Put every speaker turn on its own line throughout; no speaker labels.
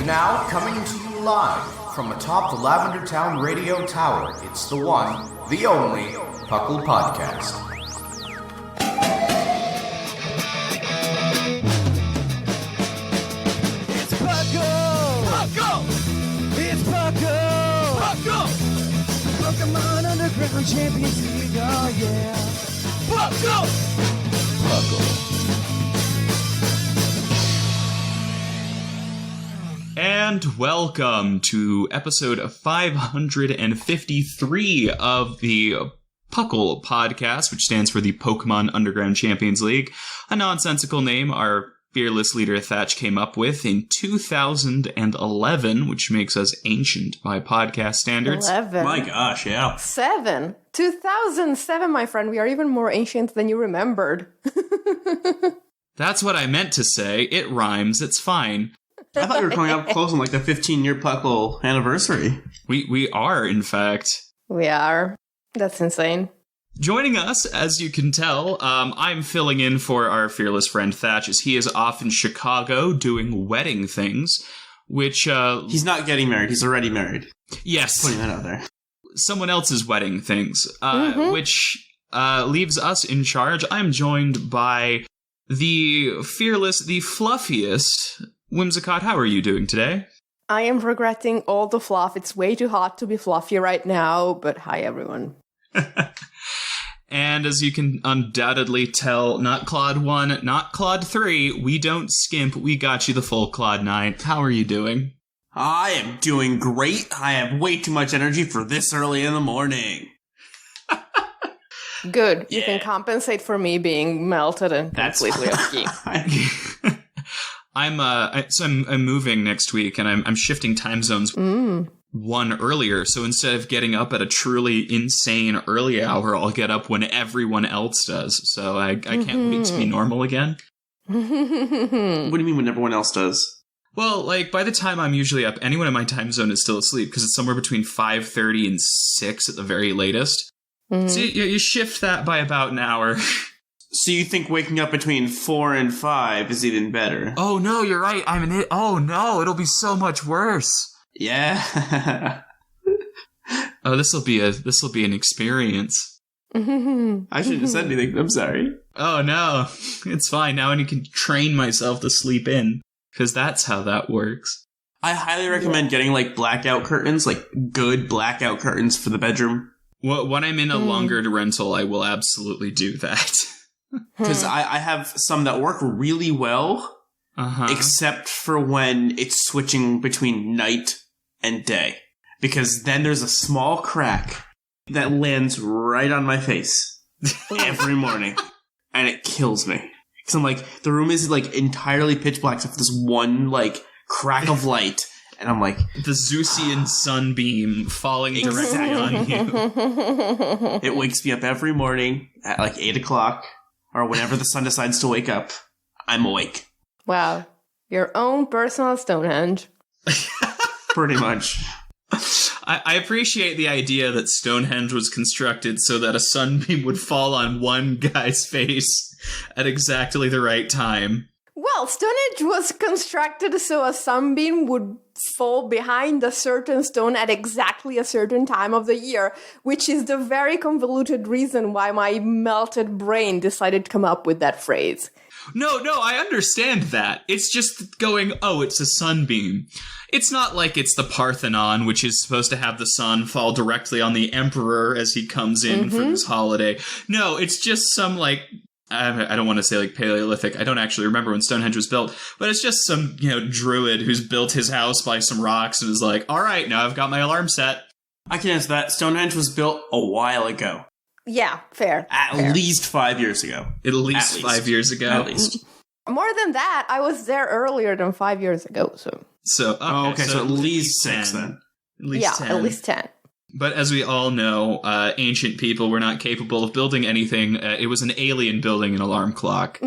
Now, coming to you live from atop the Lavender Town Radio Tower, it's the one, the only, PUCL Podcast.
It's PUCL! PUCL! It's PUCL! PUCL! Pokemon Underground Champions League, oh yeah! PUCL! PUCL.
And welcome to episode 553 of the PUCL Podcast, which stands for the Pokemon Underground Champions League, a nonsensical name our fearless leader Thatch came up with in 2011, which makes us ancient by podcast standards.
11.
My gosh, yeah.
7. 2007, my friend. We are even more ancient than you remembered.
That's what I meant to say. It rhymes. It's fine.
I thought you were coming up close on like the 15-year PUCL anniversary.
We are, in fact.
We are. That's insane.
Joining us, as you can tell, I'm filling in for our fearless friend Thatch, as he is off in Chicago doing wedding things, which...
He's not getting married. He's already married.
Yes.
Putting that out there.
Someone else's wedding things, which leaves us in charge. I'm joined by the fearless, the fluffiest... Whimsicott, how are you doing today?
I am regretting all the fluff. It's way too hot to be fluffy right now, but hi, everyone.
And as you can undoubtedly tell, not Claude 1, not Claude 3, we don't skimp, we got you the full Claude 9. How are you doing?
I am doing great. I have way too much energy for this early in the morning.
Good.
Yeah.
You can compensate for me being melted and completely off key.
I'm moving next week, and I'm shifting time zones one earlier. So instead of getting up at a truly insane early hour, I'll get up when everyone else does. So I can't wait to be normal again.
What do you mean when everyone else does?
Well, like, by the time I'm usually up, anyone in my time zone is still asleep, because it's somewhere between 5:30 and 6 at the very latest. So you shift that by about an hour.
So you think waking up between 4 and 5 is even better?
Oh no, you're right. Oh no, it'll be so much worse.
Yeah.
Oh, this will be an experience.
I shouldn't have said anything. I'm sorry.
Oh no, it's fine. Now I can train myself to sleep in, because that's how that works.
I highly recommend getting like blackout curtains, like good blackout curtains for the bedroom.
Well, when I'm in a longer rental, I will absolutely do that.
Because I have some that work really well, except for when it's switching between night and day. Because then there's a small crack that lands right on my face every morning. And it kills me. Because I'm like, the room is like entirely pitch black except for this one like crack of light. And I'm like...
The Zeusian sunbeam falling directly on you.
It wakes me up every morning at like 8 o'clock. Or whenever the sun decides to wake up, I'm awake.
Wow. Your own personal Stonehenge.
Pretty much.
I appreciate the idea that Stonehenge was constructed so that a sunbeam would fall on one guy's face at exactly the right time.
Well, Stonehenge was constructed so a sunbeam would fall behind a certain stone at exactly a certain time of the year, which is the very convoluted reason why my melted brain decided to come up with that phrase.
No, I understand that. It's just going, oh, it's a sunbeam. It's not like it's the Parthenon, which is supposed to have the sun fall directly on the emperor as he comes in for this holiday. No, it's just some, like... I don't want to say like Paleolithic. I don't actually remember when Stonehenge was built, but it's just some, druid who's built his house by some rocks and is like, all right, now I've got my alarm set.
I can answer that. Stonehenge was built a while ago.
Yeah, fair.
At least 5 years ago.
At least 5 years ago.
At least.
More than that, I was there earlier than 5 years ago, so...
So
at least 6 then.
At least 10.
At least 10.
But as we all know, ancient people were not capable of building anything. It was an alien building an alarm clock.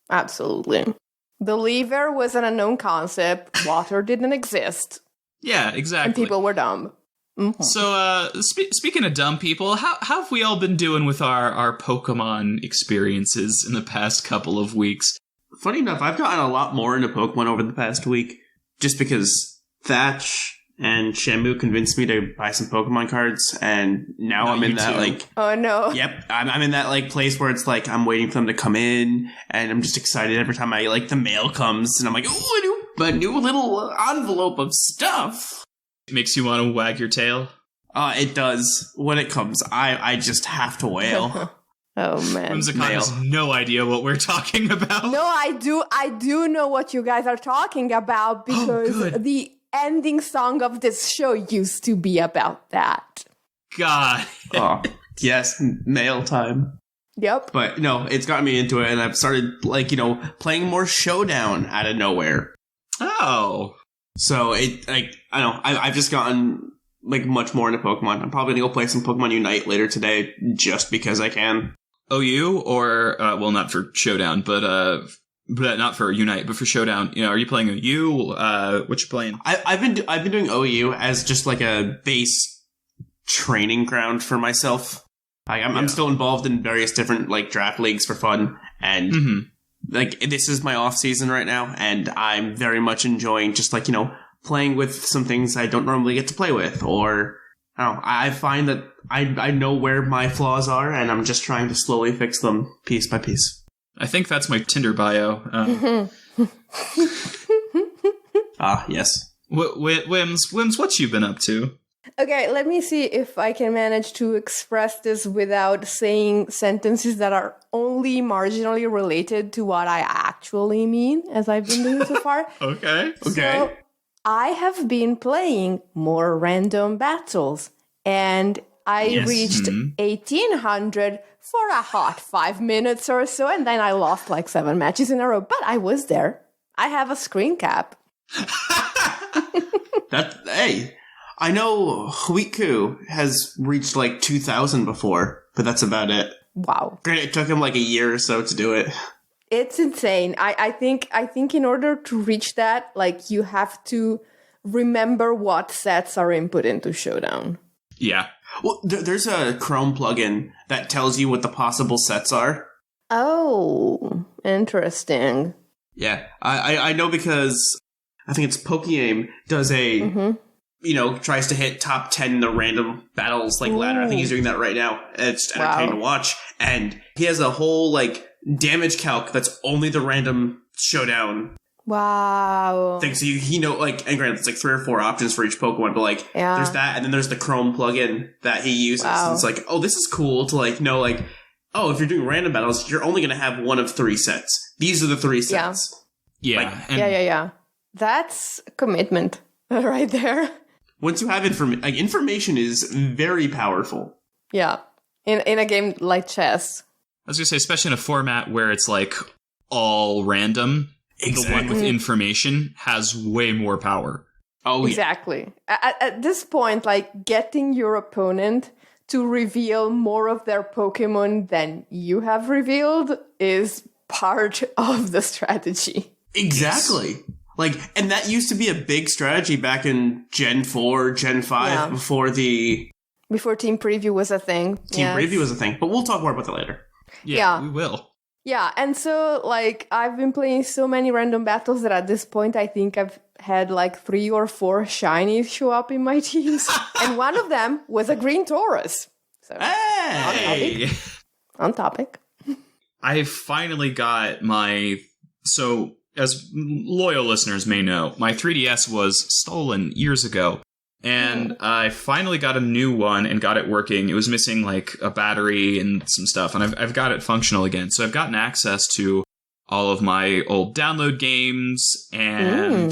Absolutely. The lever was an unknown concept. Water didn't exist.
Yeah, exactly.
And people were dumb.
So, speaking of dumb people, how have we all been doing with our Pokemon experiences in the past couple of weeks?
Funny enough, I've gotten a lot more into Pokemon over the past week. just because Thatch and Shamu convinced me to buy some Pokemon cards, and now I'm in that, like...
Oh, no.
Yep, I'm in that, like, place where it's like, I'm waiting for them to come in, and I'm just excited every time the mail comes, and I'm like, ooh, a new little envelope of stuff.
It makes you want to wag your tail?
It does. When it comes, I just have to wail.
Oh, man.
Whimsicott has no idea what we're talking about.
No, I do know what you guys are talking about, because the ending song of this show used to be about that.
God.
Oh, yes, mail time.
Yep.
But no, it's gotten me into it, and I've started, playing more Showdown out of nowhere.
Oh.
So I don't know, I've just gotten, much more into Pokemon. I'm probably gonna go play some Pokemon Unite later today, just because I can.
OU, or, well, not for Showdown, but not for Unite, but for Showdown. Are you playing OU? What you playing?
I've been doing OU as just like a base training ground for myself. I'm still involved in various different draft leagues for fun, and this is my off season right now, and I'm very much enjoying just playing with some things I don't normally get to play with, or I find that I know where my flaws are, and I'm just trying to slowly fix them piece by piece.
I think that's my Tinder bio.
Yes.
Whims, what you been up to?
Okay, let me see if I can manage to express this without saying sentences that are only marginally related to what I actually mean, as I've been doing so far.
Okay.
So, I have been playing more random battles, and I reached 1800 for a hot 5 minutes or so, and then I lost 7 matches in a row, but I was there. I have a screen cap.
Hey, I know Huiku has reached 2000 before, but that's about it.
Wow.
Granted, it took him a year or so to do it.
It's insane. I think in order to reach that, you have to remember what sets are input into Showdown.
Yeah.
Well, there's a Chrome plugin that tells you what the possible sets are.
Oh, interesting.
Yeah, I know, because I think it's PokeAim does a, tries to hit top 10 in the random battles ladder. I think he's doing that right now. It's entertaining to watch. And he has a whole damage calc that's only the random Showdown.
Wow.
Thing. So and granted, it's 3 or 4 options for each Pokemon, but there's that, and then there's the Chrome plugin that he uses.
Wow.
And it's this is cool to know oh, if you're doing random battles, you're only going to have one of 3 sets. These are the 3 sets.
Yeah.
Yeah. That's commitment right there.
Once you have information is very powerful.
Yeah. In a game like chess.
I was going to say, especially in a format where it's all random,
exactly.
The one with information has way more power.
Oh, yeah.
Exactly. At this point, getting your opponent to reveal more of their Pokemon than you have revealed is part of the strategy.
Exactly. And that used to be a big strategy back in Gen 4, Gen 5, before
Team Preview was a thing.
Preview was a thing. But we'll talk more about that later.
Yeah, we will.
Yeah, and so, I've been playing so many random battles that at this point, I think I've had, 3 or 4 shinies show up in my teams. And one of them was a green Taurus. So,
hey!
On topic.
I finally got my... So, as loyal listeners may know, my 3DS was stolen years ago. And I finally got a new one and got it working. It was missing a battery and some stuff, and I've got it functional again. So I've gotten access to all of my old download games, and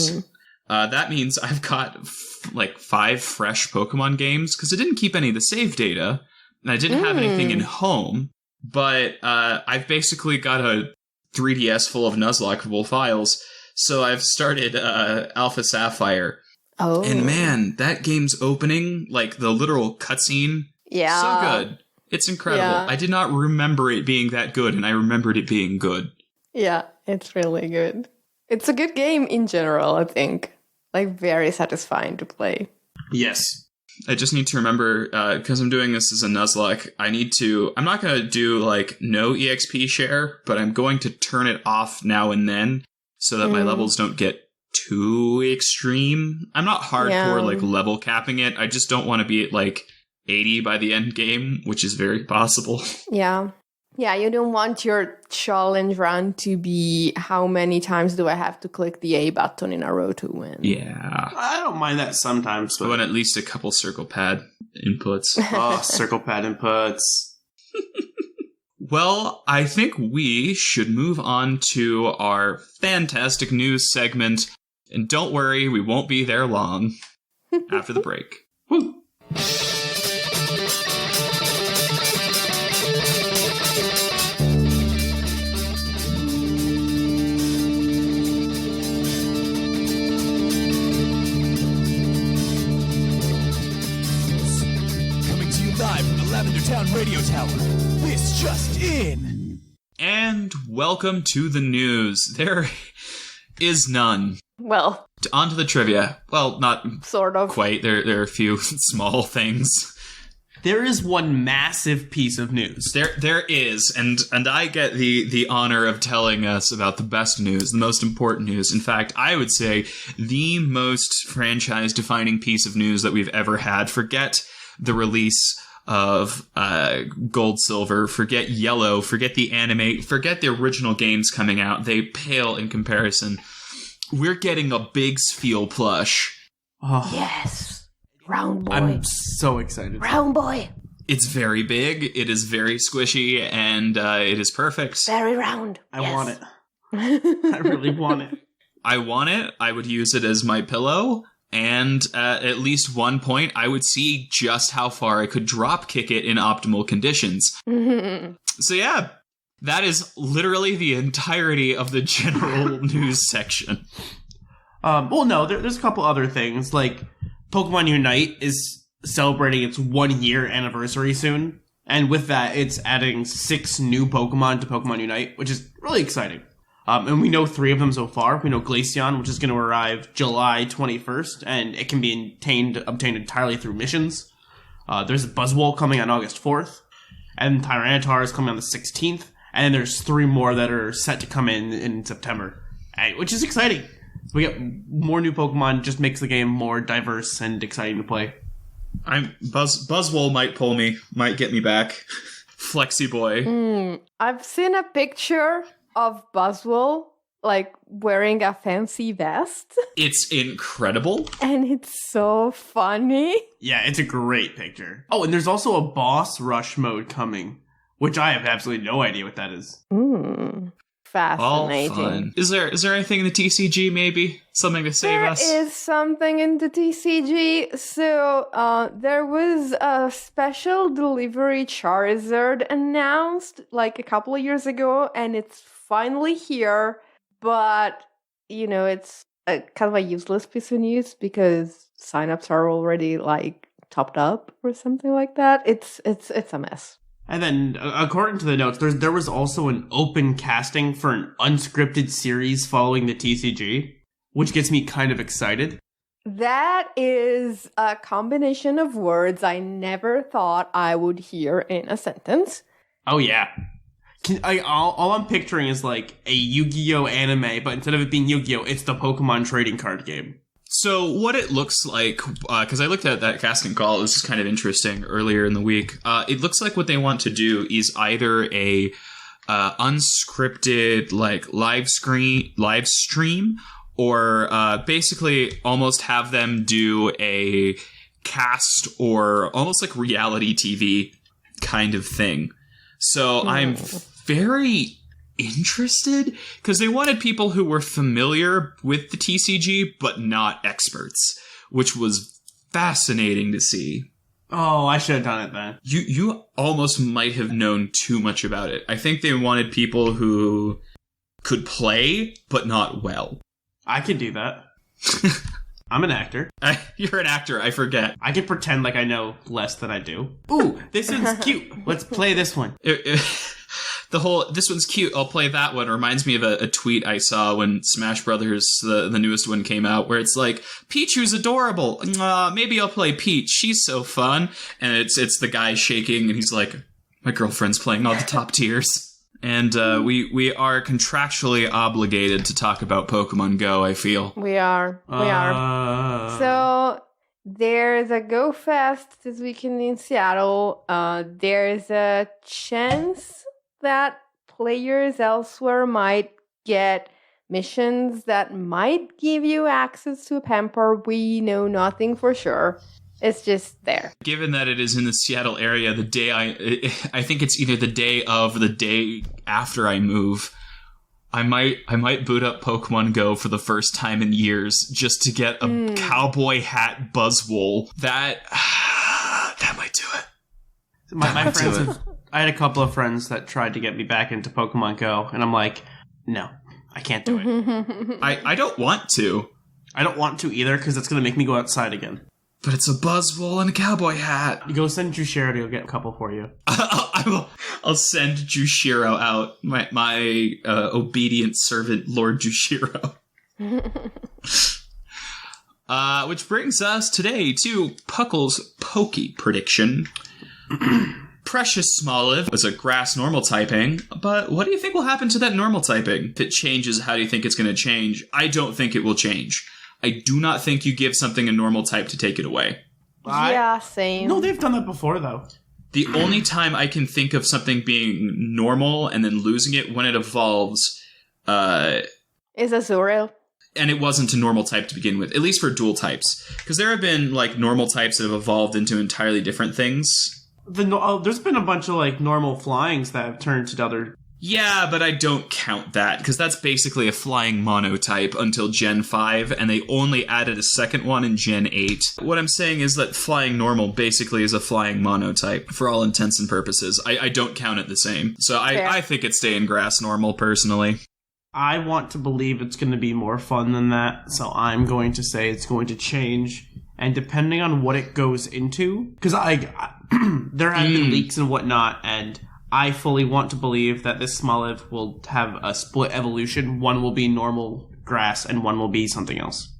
that means I've got 5 fresh Pokemon games, because I didn't keep any of the save data, and I didn't have anything in home. But I've basically got a 3DS full of Nuzlockable files. So I've started Alpha Sapphire.
Oh.
And man, that game's opening, the literal cutscene, so good. It's incredible. Yeah. I did not remember it being that good, and I remembered it being good.
Yeah, it's really good. It's a good game in general, I think. Very satisfying to play.
Yes.
I just need to remember, because I'm doing this as a Nuzlocke, I'm not going to do, no EXP share, but I'm going to turn it off now and then, so that my levels don't get too extreme. I'm not hardcore, like, level capping it. I just don't want to be at, like, 80 by the end game, which is very possible.
Yeah. Yeah, you don't want your challenge run to be how many times do I have to click the A button in a row to win.
Yeah.
I don't mind that sometimes.
I want at least a couple circle pad inputs.
Oh, circle pad inputs.
Well, I think we should move on to our fantastic news segment. And don't worry, we won't be there long after the break.
Woo.
Live from the Lavender Town Radio Tower. This just in.
And welcome to the news. There is none.
Well,
On to the trivia. Well, not
sort of.
quite. There are a few small things.
There is one massive piece of news.
There is, and I get the honor of telling us about the best news, the most important news. In fact, I would say the most franchise-defining piece of news that we've ever had. Forget the release of Gold, Silver, forget Yellow, forget the anime, forget the original games coming out. They pale in comparison. We're getting a big Sphere plush.
Oh,
Yes. Round boy.
I'm so excited.
Round boy.
It's very big, it is very squishy, and it is perfect.
Very round.
I want it. I really want it.
I want it. I would use it as my pillow. And at least one point, I would see just how far I could drop kick it in optimal conditions. So yeah, that is literally the entirety of the general news section.
Well, no, there's a couple other things. Like, Pokemon Unite is celebrating its 1 year anniversary soon. And with that, it's adding 6 new Pokemon to Pokemon Unite, which is really exciting. And we know 3 of them so far. We know Glaceon, which is going to arrive July 21st, and it can be obtained entirely through missions. There's a Buzzwole coming on August 4th, and Tyranitar is coming on the 16th, and then there's 3 more that are set to come in September, which is exciting. We get more new Pokemon, just makes the game more diverse and exciting to play.
Buzzwole might pull me, might get me back. Flexi boy.
I've seen a picture of Buzzwole, like, wearing a fancy vest.
It's incredible.
And it's so funny.
Yeah, it's a great picture. Oh, and there's also a boss rush mode coming, which I have absolutely no idea what that is.
Fascinating.
All fun. Is there anything in the TCG, maybe? Something to save us?
There is something in the TCG. So, there was a special delivery Charizard announced, like, a couple of years ago, and it's finally here. But, you know, it's a kind of a useless piece of news because signups are already, like, topped up or something like that. It's a mess.
And then, according to the notes, there was also an open casting for an unscripted series following the TCG, which gets me kind of excited.
That is a combination of words I never thought I would hear in a sentence.
Oh, yeah. All I'm picturing is, like, a Yu-Gi-Oh! Anime, but instead of it being Yu-Gi-Oh!, it's the Pokemon trading card game.
So what it looks like, because I looked at that casting call, this is kind of interesting, earlier in the week. It looks like what they want to do is either a unscripted, like, live stream, or basically almost have them do a cast or almost like reality TV kind of thing. So I'm very interested because they wanted people who were familiar with the TCG but not experts, which was fascinating to see.
Oh, I should have done it then.
You almost might have known too much about it. I think they wanted people who could play but not well.
I can do that. I'm an actor.
You're an actor, I forget.
I can pretend like I know less than I do. Ooh, this one's cute. Let's play this one.
This one's cute, I'll play that one, reminds me of a tweet I saw when Smash Brothers, the newest one, came out, where it's like, Pichu's adorable. Maybe I'll play Peach. She's so fun. And it's the guy shaking, and he's like, my girlfriend's playing all the top tiers. And we are contractually obligated to talk about Pokemon Go, I feel.
We are. So there's a Go Fest this weekend in Seattle. There's a chance that players elsewhere might get missions that might give you access to a Pamper. We know nothing for sure. It's just there.
Given that it is in the Seattle area, the day I think it's either the day of or the day after I move, I might boot up Pokemon Go for the first time in years just to get a cowboy hat Buzzwole. That might do it.
My friends I had a couple of friends that tried to get me back into Pokemon Go, and I'm like, no, I can't do it.
I don't want to.
I don't want to either, because it's going to make me go outside again.
But it's a Buzzwole and a cowboy hat.
You go send Jushiro to go get a couple for you.
I'll send Jushiro out, my obedient servant, Lord Jushiro. Which brings us today to Puckle's Pokey prediction. Precious Smoliv is a grass normal typing, but what do you think will happen to that normal typing? If it changes, how do you think it's going to change? I don't think it will change. I do not think you give something a normal type to take it away.
Yeah, same.
No, they've done that before, though.
The only time I can think of something being normal and then losing it when it evolves
is Azurill.
And it wasn't a normal type to begin with, at least for dual types. Because there have been like normal types that have evolved into entirely different things.
There's been a bunch of like normal flyings that have turned to other...
Yeah, but I don't count that, because that's basically a flying monotype until Gen 5, and they only added a second one in Gen 8. What I'm saying is that flying normal basically is a flying monotype, for all intents and purposes. I don't count it the same. So I think it's staying grass normal, personally.
I want to believe it's going to be more fun than that, so I'm going to say it's going to change. And depending on what it goes into, because there have been leaks and whatnot, and I fully want to believe that this Smoliv will have a split evolution. One will be normal grass, and one will be something else.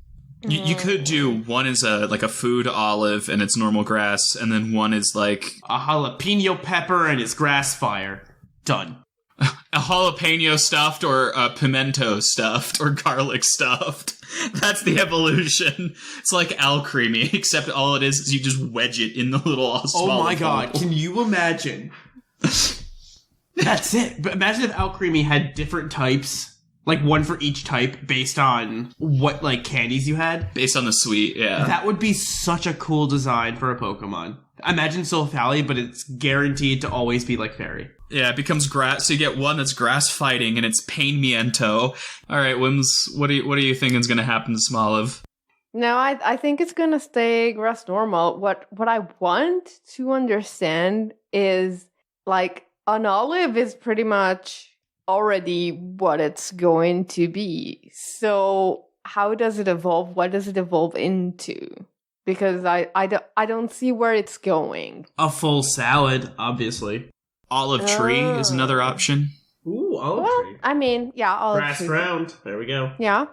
You could do one is like a food olive and it's normal grass, and then one is like
a jalapeno pepper and it's grass fire. Done.
A jalapeno stuffed or a pimento stuffed or garlic stuffed. That's the evolution. It's like Alcremie, except all it is you just wedge it in the little small.
Oh my god, can you imagine? That's it. But imagine if Alcremie had different types, like one for each type based on what like candies you had.
Based on the sweet, yeah.
That would be such a cool design for a Pokemon. Imagine Silphally, but it's guaranteed to always be like fairy.
Yeah, it becomes grass. So you get one that's grass fighting, and it's Painmiento. All right, Wims, what are you thinking is going to happen to Smoliv?
No, I think it's going to stay grass normal. What I want to understand is, like, an olive is pretty much already what it's going to be. So how does it evolve? What does it evolve into? Because I don't see where it's going.
A full salad, obviously.
Olive tree is another option.
Ooh, olive tree.
I mean, yeah, olive
grass
tree.
ground. There we go.
Yeah,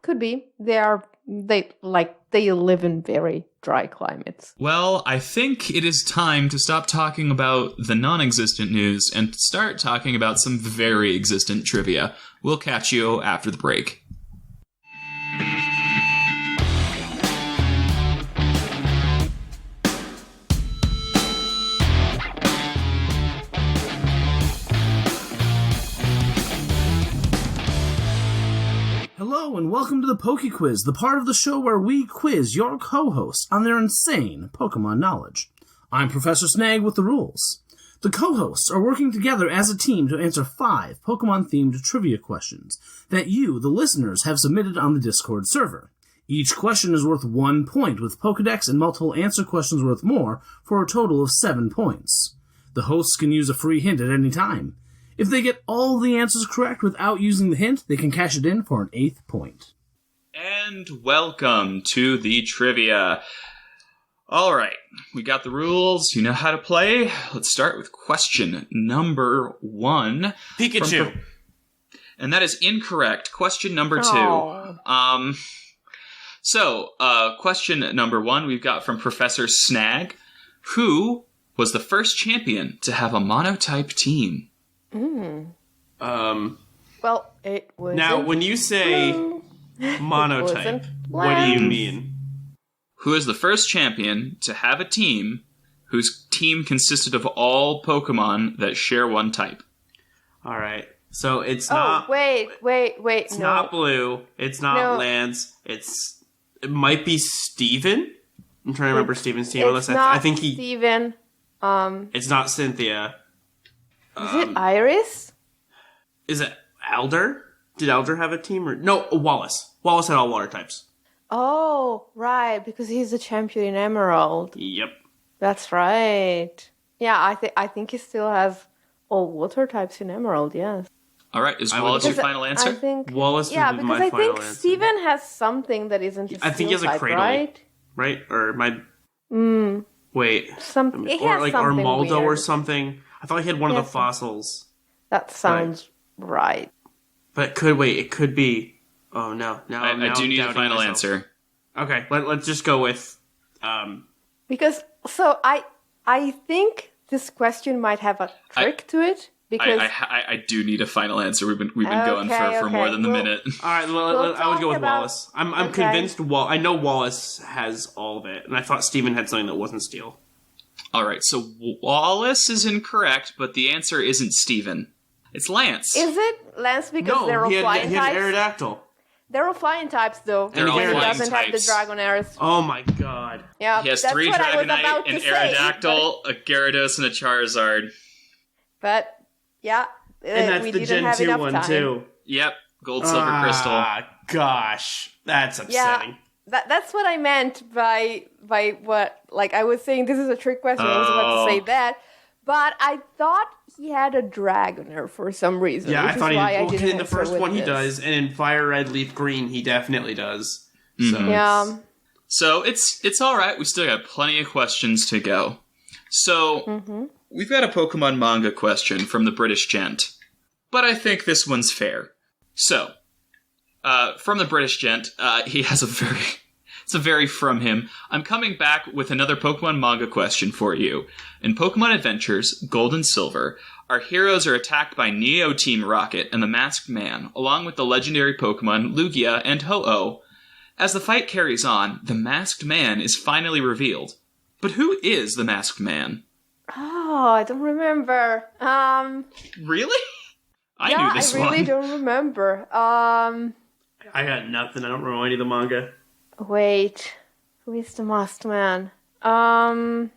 could be. They live in very dry climates.
Well, I think it is time to stop talking about the non-existent news and start talking about some very existent trivia. We'll catch you after the break.
Hello and welcome to the Poke Quiz, the part of the show where we quiz your co-hosts on their insane Pokemon knowledge. I'm Professor Snag with the rules. The co-hosts are working together as a team to answer 5 Pokemon-themed trivia questions that you, the listeners, have submitted on the Discord server. Each question is worth 1 point, with Pokedex and multiple answer questions worth more, for a total of 7 points. The hosts can use a free hint at any time. If they get all the answers correct without using the hint, they can cash it in for an 8th point.
And welcome to the trivia. All right, we got the rules. You know how to play. Let's start with question number 1.
Pikachu.
And that is incorrect. Question number 2.
Oh.
Question number 1 we've got from Professor Snag. Who was the first champion to have a monotype team?
Well, it was.
Now, when you say monotype, what do you mean?
Who is the first champion to have a team whose team consisted of all Pokemon that share one type?
All right. So it's
Oh,
not.
wait.
It's not Blue. It's not Lance. It might be Steven. I'm trying to remember Steven's team.
It's not
I think
Steven.
It's not Cynthia.
Is it Iris?
Is it Elder? Did Elder have a team? Or no, Wallace. Wallace had all water types.
Oh, right, because he's the champion in Emerald.
Yep.
That's right. Yeah, I think he still has all water types in Emerald, yes.
All right, is Wallace your final answer?
I think,
Wallace would be my final answer.
Yeah, because I think Steven has something that isn't a
I think he has a
type,
Cradle.
right?
Right? Or my... Wait.
He has
or
something
Armaldo
weird.
or something. I thought he had one of the fossils.
That sounds right.
But it could be... Oh, no.
I do need a final answer.
Okay, let's just go with...
Because, so, I think this question might have a trick to it. Because
I do need a final answer. We've been going for more than the minute.
All right, I would go with Wallace. I'm convinced. I know Wallace has all of it, and I thought Steven had something that wasn't Steel.
All right, so Wallace is incorrect, but the answer isn't Steven. It's Lance.
Is it Lance because they're all flying
he
types?
had Aerodactyl.
They're all flying types, though.
They're all
he
flying
doesn't have the
types.
Dragonairs.
Oh my god.
Yeah,
He has
that's
3
what I was
Dragonite,
about
an
to say,
Aerodactyl, a Gyarados, and a Charizard.
But yeah,
And that's
we
the
didn't
Gen
have
2
enough
one,
time.
too.
Yep, Gold, Silver, Crystal.
Ah, gosh. That's upsetting.
Yeah, that's what I meant by what, like, I was saying this is a trick question. I was about to say that. But I thought he had a Dragonair for some reason.
Yeah, I thought he did. In the first one, he
this.
does, and in Fire Red, Leaf Green, he definitely does. So
Yeah.
So it's all right. We still got plenty of questions to go. So we've got a Pokemon manga question from the British gent, but I think this one's fair. So from the British gent, he has it's a very from him. I'm coming back with another Pokemon manga question for you. In Pokemon Adventures, Gold and Silver, our heroes are attacked by Neo Team Rocket and the Masked Man, along with the legendary Pokemon Lugia and Ho-Oh. As the fight carries on, the Masked Man is finally revealed. But who is the Masked Man?
Oh, I don't remember.
Really? I knew this one.
I really don't remember.
I got nothing. I don't remember any of the manga.
Wait. Who is the Masked Man?
So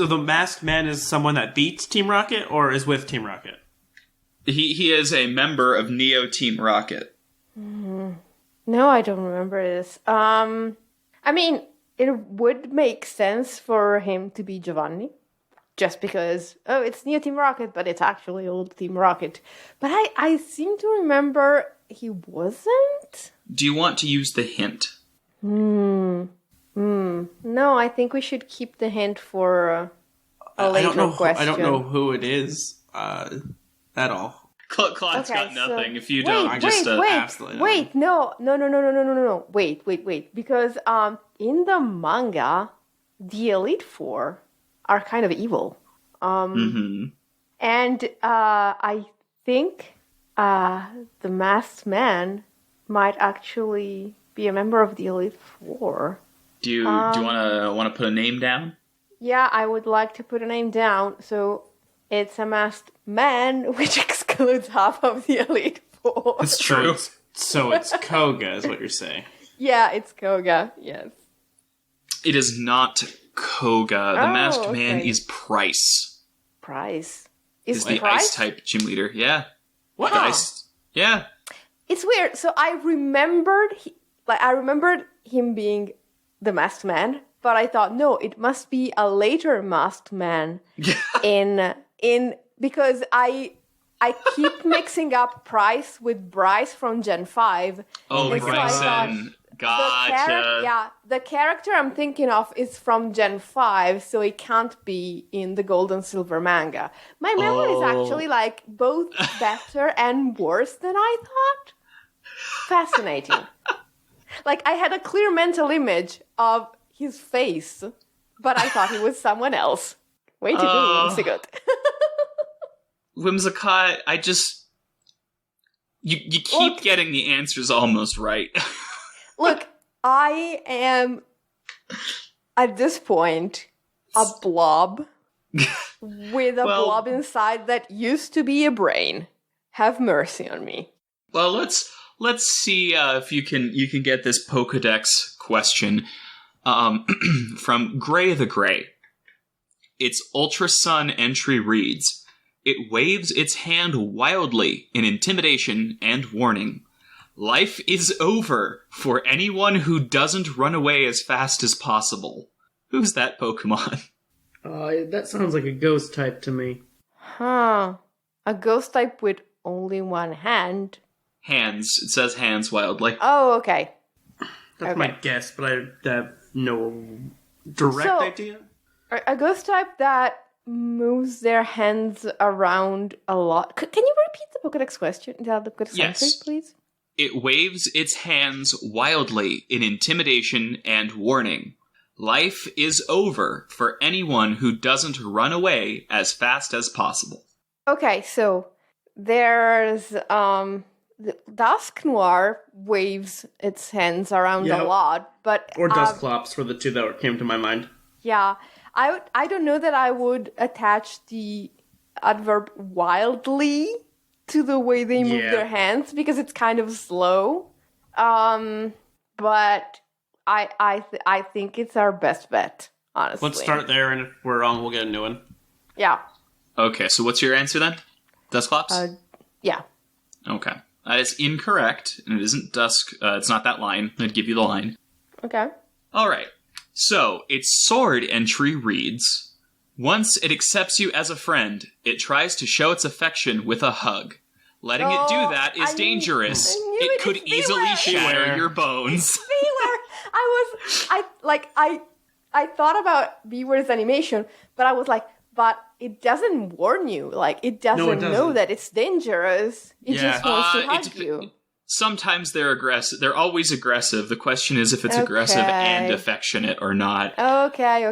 the Masked Man is someone that beats Team Rocket or is with Team Rocket?
He is a member of Neo Team Rocket.
No, I don't remember this. I mean, it would make sense for him to be Giovanni. Just because, it's Neo Team Rocket, but it's actually old Team Rocket. But I seem to remember he wasn't?
Do you want to use the hint?
No, I think we should keep the hint for a later question.
I don't know who it is at all.
Claude's
Okay,
got nothing.
so-
If you don't,
absolutely
wait, no. Wait, because in the manga, the Elite Four are kind of evil. And I think the Masked Man might actually be a member of the Elite Four.
Do you want to put a name down?
Yeah, I would like to put a name down. So it's a Masked Man, which excludes half of the Elite Four.
It's true.
So it's Koga, is what you're saying.
Yeah, it's Koga. Yes.
It is not Koga. The Masked Man
okay.
is Price.
Price
Is the
Price?
Ice type gym leader? Yeah.
What?
The Ice. Yeah.
It's weird. So I remembered, him being the Masked Man, but I thought no, it must be a later Masked Man. in because I keep mixing up Price with Bryce from Gen 5.
Oh,
And so I
Bryson. Gotcha.
The character I'm thinking of is from Gen 5, so it can't be in the Gold and Silver manga. My memory is actually like both better and worse than I thought. Fascinating. Like I had a clear mental image of his face, but I thought he was someone else. Way to do, Whimsicott.
Whimsicott, You keep getting the answers almost right.
Look, I am, at this point, a blob with a blob inside that used to be a brain. Have mercy on me.
Well, let's see if you can get this Pokedex question from Gray the Gray. Its Ultrasun entry reads, "It waves its hand wildly in intimidation and warning. Life is over for anyone who doesn't run away as fast as possible." Who's that Pokemon?
That sounds like a ghost type to me.
Huh. A ghost type with only one hand.
Hands. It says hands wildly.
Oh, okay.
That's my guess, but I have no direct idea.
A ghost type that moves their hands around a lot. Can you repeat the Pokedex question?
Yes.
Answer, please?
It waves its hands wildly in intimidation and warning. Life is over for anyone who doesn't run away as fast as possible.
Okay, so there's Dusk Noir waves its hands around a lot, but
or Dusclops were the two that came to my mind.
Yeah, I don't know that I would attach the adverb wildly to the way they move their hands because it's kind of slow. But I think it's our best bet, honestly.
Let's start there, and if we're wrong, we'll get a new one.
Yeah.
Okay, so what's your answer then? Dusclops?
Yeah.
Okay. That is incorrect, and it isn't Dusk. It's not that line. I'd give you the line.
Okay.
All right. So, its sword entry reads, "Once it accepts you as a friend, it tries to show its affection with a hug. Letting it do that is dangerous. It could easily shatter your bones."
I thought about Bewear's animation, but I was like, but it doesn't warn you. Like, it doesn't know that it's dangerous. It just wants to hug you.
Sometimes they're aggressive. They're always aggressive. The question is if it's aggressive and affectionate or not.
Okay.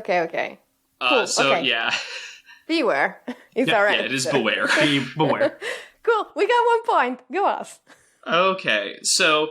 Cool.
Yeah.
Bewear is our answer.
Yeah, it is Beware.
Beware.
Cool. We got 1 point. Go us.
Okay, so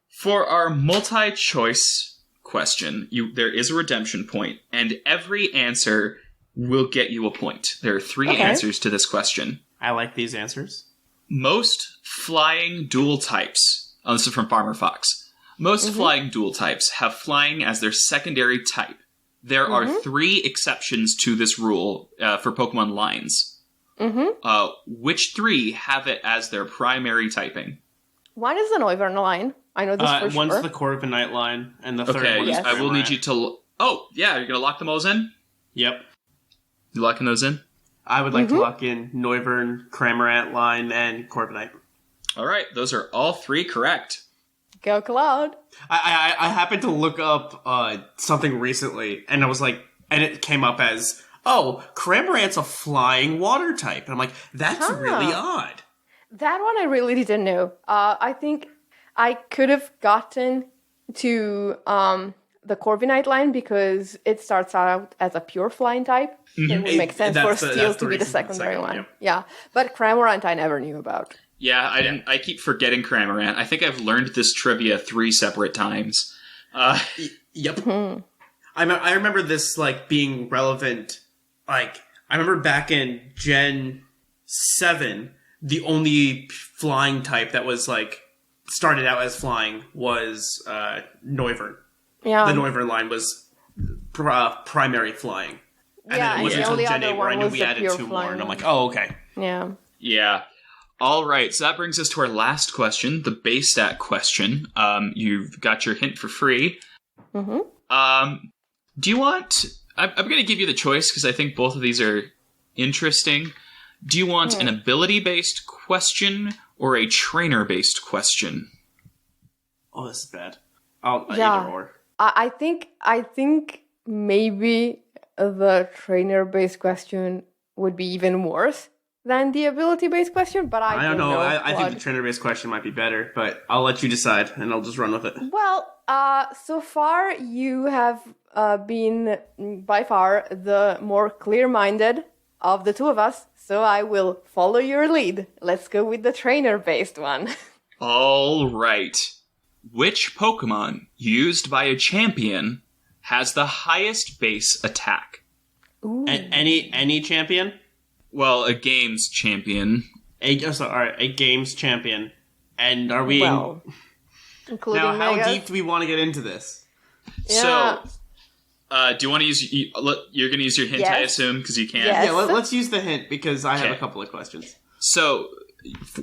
for our multi-choice question, there is a redemption point, and every answer will get you a point. There are 3 answers to this question.
I like these answers.
Most flying dual types, this is from Farmer Fox. Most flying dual types have flying as their secondary type. There are 3 exceptions to this rule for Pokemon lines. Which 3 have it as their primary typing?
One is the Noivern line. I know this for sure.
One's the Corviknight line, and the third one is
I will need you to... Oh, yeah, you're going to lock those in?
Yep.
You locking those in?
I would like to lock in Noivern, Cramorant line, and Corviknight.
All right, those are all 3 correct.
Go Cloud.
I happened to look up something recently, and I was like, and it came up as, Cramorant's a flying water type. And I'm like, that's really odd.
That one I really didn't know. I think I could have gotten to the Corviknight line because it starts out as a pure flying type. It would make sense for Steel to be the secondary one. Yeah, but Cramorant I never knew about.
Yeah, I keep forgetting Cramorant. I think I've learned this trivia 3 separate times.
Yep. I remember this being relevant. I remember back in Gen 7, the only flying type that was started out as flying was Noivern. Yeah. The Noivern line was primary flying. And then it wasn't until Gen 8 where I knew we added 2 more, and I'm like, oh, okay.
Yeah.
Yeah. All right, so that brings us to our last question, the base stat question. You've got your hint for free. Do you want... I'm going to give you the choice because I think both of these are interesting. Do you want an ability-based question or a trainer-based question?
Oh, this is bad. Either or.
I think maybe the trainer-based question would be even worse than the ability-based question, but I don't know.
I think the trainer-based question might be better, but I'll let you decide, and I'll just run with it.
Well, so far you have been by far the more clear-minded of the two of us, so I will follow your lead. Let's go with the trainer-based one.
All right. Which Pokemon used by a champion has the highest base attack?
Ooh.
Any champion?
Well, a game's champion.
A game's champion. And are we...
Well, including
now, how
Megas?
deep do we want to get into this?
Yeah.
So, do you want to use... You're going to use your hint,
Yes.
I assume, because you can?
Yes.
Yeah, let's use the hint, because I have
Okay.
a couple of questions.
So,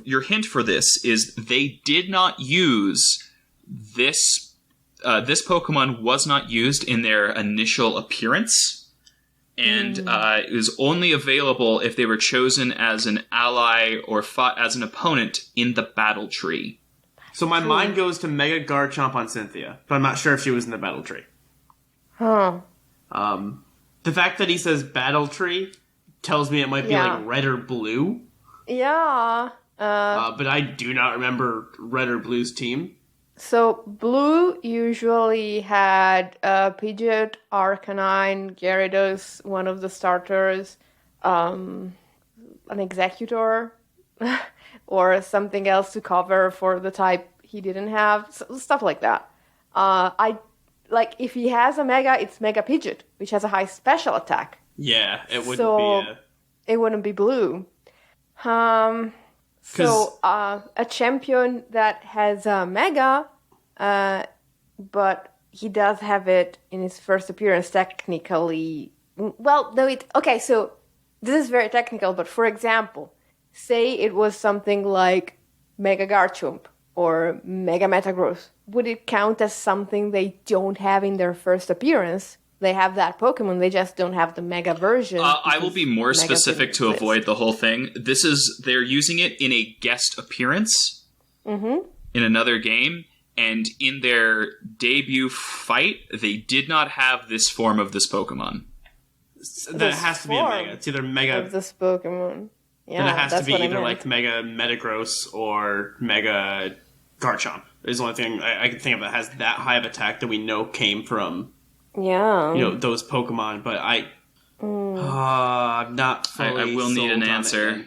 your hint for this is they did not use this... this Pokemon was not used in their initial appearance, and it was only available if they were chosen as an ally or fought as an opponent in the battle tree.
So my mind goes to Mega Garchomp on Cynthia, but I'm not sure if she was in the battle tree.
Huh.
The fact that he says battle tree tells me it might be like red or blue,
Yeah.
but I do not remember red or blue's team.
So Blue usually had Pidgeot, Arcanine, Gyarados, one of the starters, an Executor, or something else to cover for the type he didn't have, stuff like that. If he has a Mega, it's Mega Pidgeot, which has a high special attack.
Yeah, it wouldn't
So
be.
it wouldn't be Blue. So a champion that has a Mega, but he does have it in his first appearance technically. Well, no, okay, so this is very technical, but for example, say it was something like Mega Garchomp or Mega Metagross. Would it count as something they don't have in their first appearance? They have that Pokemon, they just don't have the Mega version.
I will be more
Mega
specific to
didn't exist.
avoid the whole thing. They're using it in a guest appearance in another game, and in their debut fight, they did not have this form of this Pokemon.
That has to be a
form
Mega. It's either Mega.
Of this Pokemon. Yeah,
Then it has to
that's
be
what I
either
meant.
like Mega Metagross or Mega Garchomp. Is the only thing I can think of that has that high of attack that we know came from
Yeah.
those Pokemon. But I'm not fully
I will need an
sold on it
answer.
yet.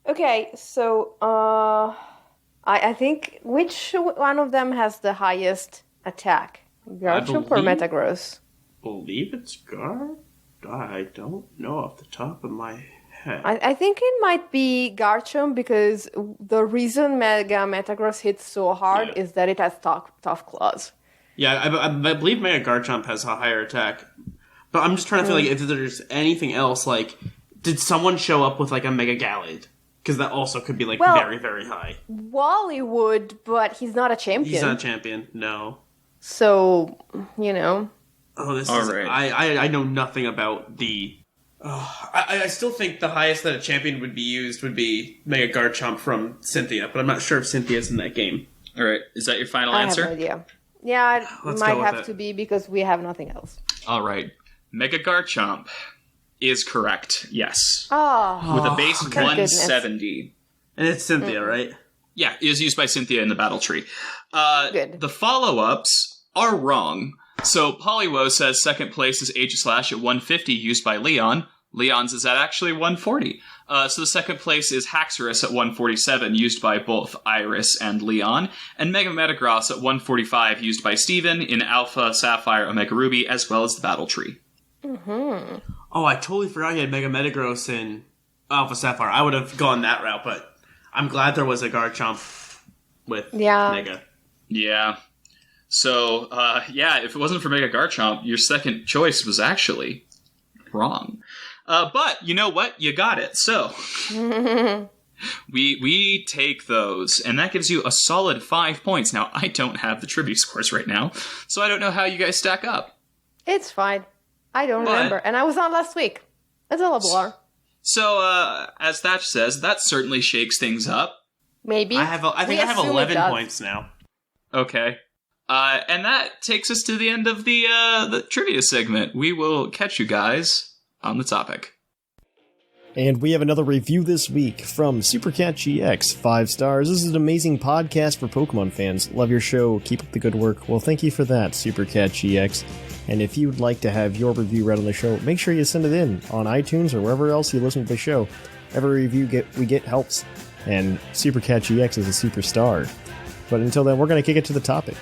Okay, so I think which one of them has the highest attack? Garchomp or
believe-
Metagross?
Believe it's Gar. I don't know off the top of my head.
I think it might be Garchomp because the reason Mega Metagross hits so hard is that it has tough claws.
Yeah, I believe Mega Garchomp has a higher attack. But I'm just trying to feel like if there's anything else, like, did someone show up with, like, a Mega Gallade? Because that also could be, like,
Well-
very, very high.
Wally would, but he's not a champion.
He's not a champion, no.
So,
Oh, this
All
is...
right.
I know nothing about the... I still think the highest that a champion would be used would be Mega Garchomp from Cynthia, but I'm not sure if Cynthia's in that game.
All right, is that your final
I
answer?
have no idea. Yeah, it
Let's go
might
with
have
it.
to be because we have nothing else.
All right, Mega Garchomp is correct. Yes,
Oh,
with a base
thank goodness.
170.
And it's Cynthia, right?
Yeah, it is used by Cynthia in the battle tree.
Good.
The follow-ups are wrong. So Poliwo says second place is Aegislash at 150, used by Leon. Leon's is at actually 140. So the second place is Haxorus at 147, used by both Iris and Leon. And Mega Metagross at 145, used by Steven in Alpha, Sapphire, Omega Ruby, as well as the battle tree.
Mm-hmm.
Oh, I totally forgot he had Mega Metagross in Alpha Sapphire. I would have gone that route, but I'm glad there was a Garchomp with Mega.
Yeah. So, if it wasn't for Mega Garchomp, your second choice was actually wrong. But you know what? You got it. So we take those, and that gives you a solid 5 points. Now, I don't have the trivia scores right now, so I don't know how you guys stack up.
It's fine. I don't remember. And I was on last week. It's a little blur.
So, as Thatch says, that certainly shakes things up.
Maybe.
I think I have 11 points now.
Okay. And that takes us to the end of the trivia segment. We will catch you guys on the topic.
And we have another review this week from Supercat GX, 5 stars. This is an amazing podcast for Pokemon fans. Love your show. Keep up the good work. Well, thank you for that, Supercat GX. And if you'd like to have your review read on the show, make sure you send it in on iTunes or wherever else you listen to the show. Every review we get helps, and Super Cat GX is a superstar. But until then, we're going to kick it to the topic.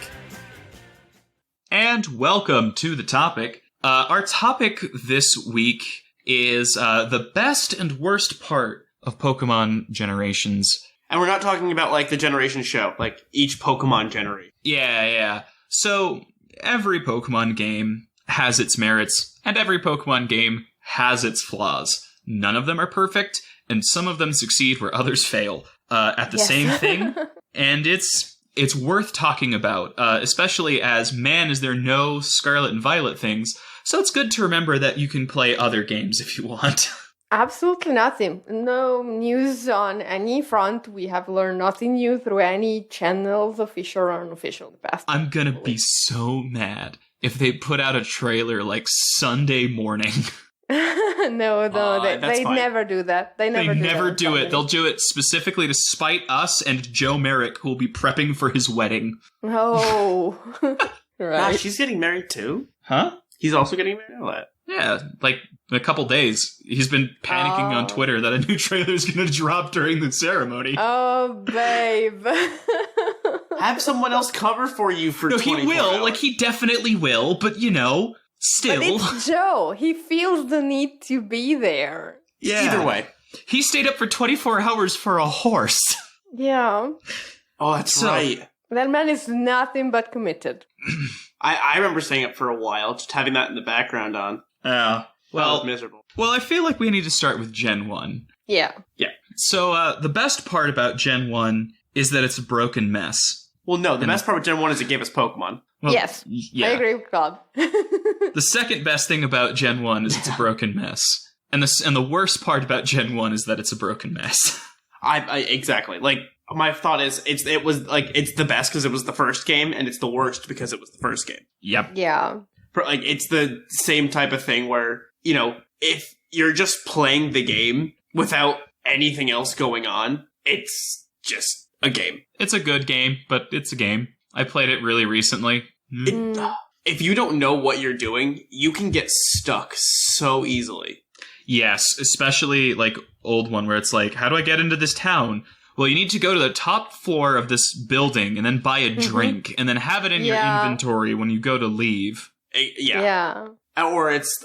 And welcome to the topic. Our topic this week is the best and worst part of Pokemon generations.
And we're not talking about, like, the generation show, like, each Pokemon generation.
Yeah. So, every Pokemon game has its merits, and every Pokemon game has its flaws. None of them are perfect, and some of them succeed where others fail at the same thing. And it's worth talking about, especially as, man, is there no Scarlet and Violet things. So it's good to remember that you can play other games if you want.
Absolutely nothing. No news on any front. We have learned nothing new through any channels, official or unofficial, the past.
I'm gonna be so mad if they put out a trailer like Sunday morning.
No, they
fine.
never do that. They never
do it. They'll do it specifically to spite us and Joe Merrick, who will be prepping for his wedding.
Oh, right.
Gosh, she's getting married too?
Huh?
He's also getting married? What?
Yeah, like in a couple days. He's been panicking on Twitter that a new trailer is going to drop during the ceremony.
Oh, babe.
Have someone else cover for you for 24
he will.
hours.
Like, he definitely will, but, still.
But it's Joe. He feels the need to be there.
Yeah.
Either way.
He stayed up for 24 hours for a horse.
Yeah.
Oh, that's right.
That man is nothing but committed.
I remember staying up for a while, just having that in the background on.
Yeah.
Well, that was miserable.
Well, I feel like we need to start with Gen 1.
Yeah.
So, the best part about Gen 1 is that it's a broken mess.
Well, no, the best part with Gen 1 is it gave us Pokemon.
Well,
yes,
yeah.
I agree with God.
The second best thing about Gen 1 is it's a broken mess. And the worst part about Gen 1 is that it's a broken mess.
I exactly. Like, my thought is, it's the best because it was the first game, and it's the worst because it was the first game.
Yep.
Yeah.
Like, it's the same type of thing where, if you're just playing the game without anything else going on, it's just a game.
It's a good game, but it's a game. I played it really recently.
If you don't know what you're doing, you can get stuck so easily.
Yes, especially, like, old one where it's like, how do I get into this town? Well, you need to go to the top floor of this building and then buy a drink and then have it in your inventory when you go to leave.
Yeah. Or it's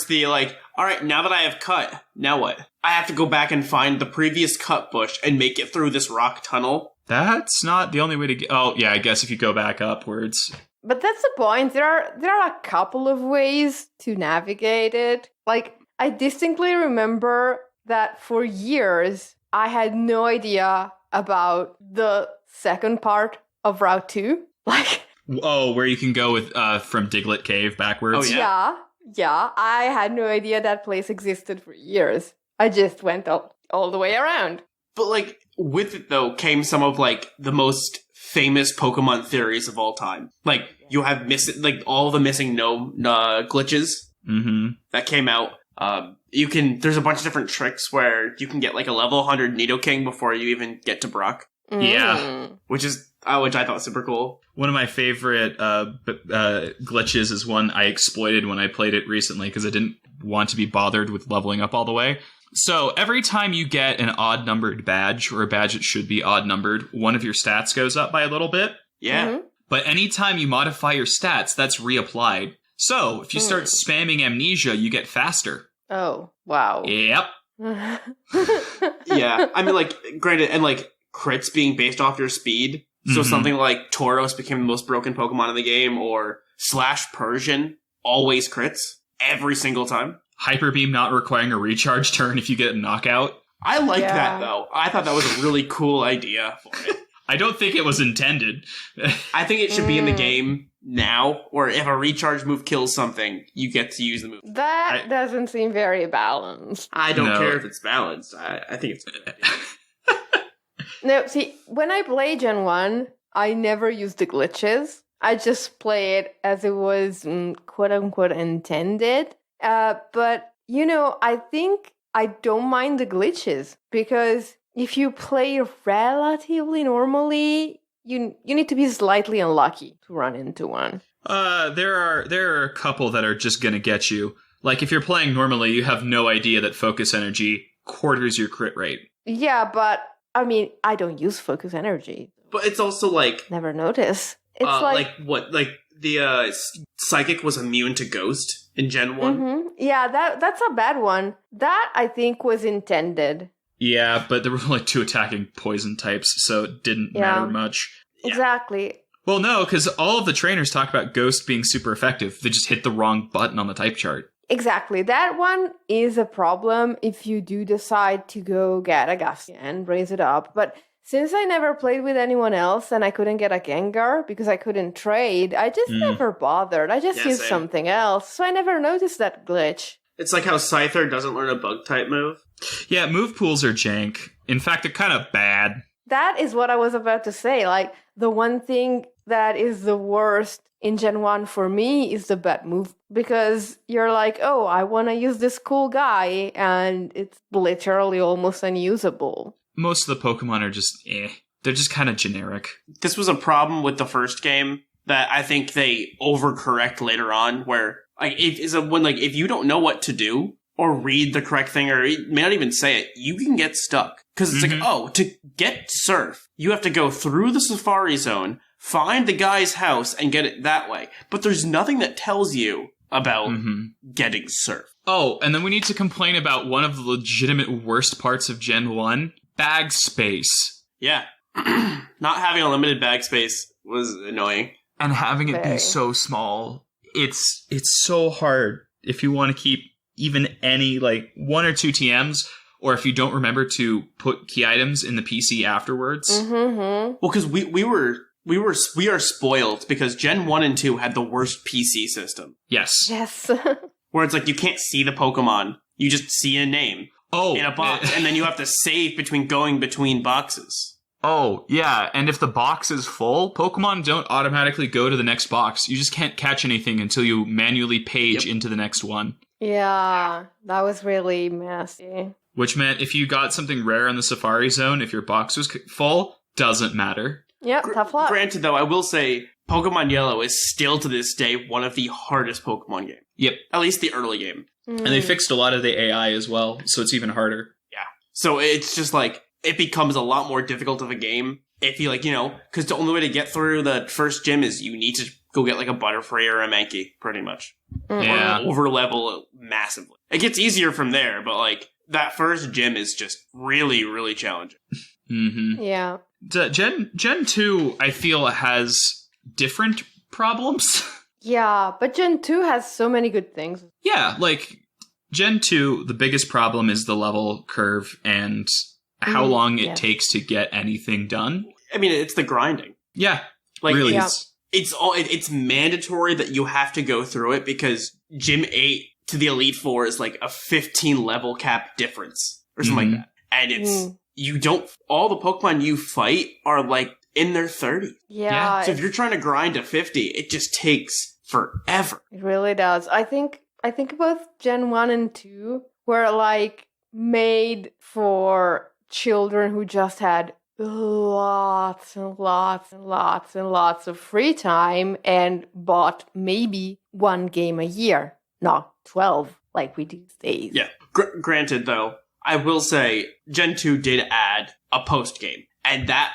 the, like, all right, now that I have cut, now what? I have to go back and find the previous cut bush and make it through this rock tunnel.
That's not the only way to get... Oh, yeah, I guess if you go back upwards.
But that's the point. There are a couple of ways to navigate it. Like, I distinctly remember that for years, I had no idea about the second part of Route 2. Like...
Oh, where you can go with from Diglett Cave backwards?
Oh, yeah.
Yeah, I had no idea that place existed for years. I just went all the way around.
But, like, with it, though, came some of, like, the most famous Pokemon theories of all time. Like, you have all the missing glitches that came out. There's a bunch of different tricks where you can get, like, a level 100 Nidoking before you even get to Brock.
Yeah.
Which I thought was super cool.
One of my favorite glitches is one I exploited when I played it recently because I didn't want to be bothered with leveling up all the way. So every time you get an odd-numbered badge, or a badge that should be odd-numbered, one of your stats goes up by a little bit.
Yeah.
Mm-hmm.
But anytime you modify your stats, that's reapplied. So if you start spamming Amnesia, you get faster.
Oh, wow.
Yep.
Yeah. I mean, like, granted, and, like, crits being based off your speed. So something like Tauros became the most broken Pokemon in the game, or / Persian always crits every single time.
Hyper Beam not requiring a recharge turn if you get a knockout.
I like that, though. I thought that was a really cool idea for it.
I don't think it was intended.
I think it should be in the game now, or if a recharge move kills something, you get to use the move.
That doesn't seem very balanced.
I don't care if it's balanced. I think it's good.
No, see, when I play Gen 1, I never use the glitches. I just play it as it was quote-unquote intended. But, I think I don't mind the glitches because if you play relatively normally, you need to be slightly unlucky to run into one.
There are a couple that are just gonna get you. Like, if you're playing normally, you have no idea that focus energy quarters your crit rate.
Yeah, but, I mean, I don't use focus energy.
But it's also like...
Never notice. It's
the Psychic was immune to Ghost in Gen 1?
Mm-hmm. Yeah, that's a bad one. That, I think, was intended.
Yeah, but there were only 2 attacking poison types, so it didn't matter much.
Yeah.
Exactly.
Well, no, because all of the trainers talk about Ghost being super effective. They just hit the wrong button on the type chart.
Exactly. That one is a problem if you do decide to go get a Gustia and raise it up. But since I never played with anyone else and I couldn't get a Gengar because I couldn't trade, I just never bothered. I just used something else. So I never noticed that glitch.
It's like how Scyther doesn't learn a bug type move.
Yeah, move pools are jank. In fact, they're kind of bad.
That is what I was about to say. Like, the one thing that is the worst in Gen 1 for me is the bad move. Because you're like, oh, I want to use this cool guy, and it's literally almost unusable.
Most of the Pokemon are just They're just kind of generic.
This was a problem with the first game that I think they overcorrect later on, where like if you don't know what to do or read the correct thing or may not even say it, you can get stuck. Because it's like, oh, to get Surf, you have to go through the Safari Zone, find the guy's house, and get it that way. But there's nothing that tells you about getting Surf.
Oh, and then we need to complain about one of the legitimate worst parts of Gen 1, bag space.
Yeah. Not having unlimited bag space was annoying.
And having it be so small, it's so hard if you want to keep even any, like, 1 or 2 TMs, or if you don't remember to put key items in the PC afterwards.
Mm-hmm.
Well, because we are spoiled because Gen 1 and 2 had the worst PC system.
Yes.
Yes.
Where it's like you can't see the Pokemon. You just see a name in a box, and then you have to save going between boxes.
Oh, yeah, and if the box is full, Pokemon don't automatically go to the next box. You just can't catch anything until you manually page into the next one.
Yeah, that was really messy.
Which meant if you got something rare in the Safari Zone, if your box was full, doesn't matter.
Yep, tough luck.
Granted, though, I will say Pokemon Yellow is still to this day one of the hardest Pokemon games.
Yep.
At least the early game.
And they fixed a lot of the AI as well, so it's even harder.
Yeah. So it's just like, it becomes a lot more difficult of a game if you because the only way to get through the first gym is you need to go get like a Butterfree or a Mankey, pretty much.
Yeah.
Or over level massively. It gets easier from there, but like that first gym is just really, really challenging.
Yeah.
Gen 2, I feel, has different problems.
Yeah, but Gen 2 has so many good things.
Yeah, like, Gen 2, the biggest problem is the level curve and how long it takes to get anything done.
I mean, it's the grinding.
Yeah,
like,
really.
Yeah.
It's mandatory that you have to go through it because Gym 8 to the Elite Four is like a 15 level cap difference or something like that. And it's, all the Pokemon you fight are like in their 30s.
Yeah.
So if you're trying to grind to 50, it just takes forever.
It really does. I think both Gen 1 and 2 were like made for children who just had lots and lots and lots and lots of free time and bought maybe one game a year, not 12 like we do these days.
Yeah. Granted, though, I will say Gen 2 did add a post game, and that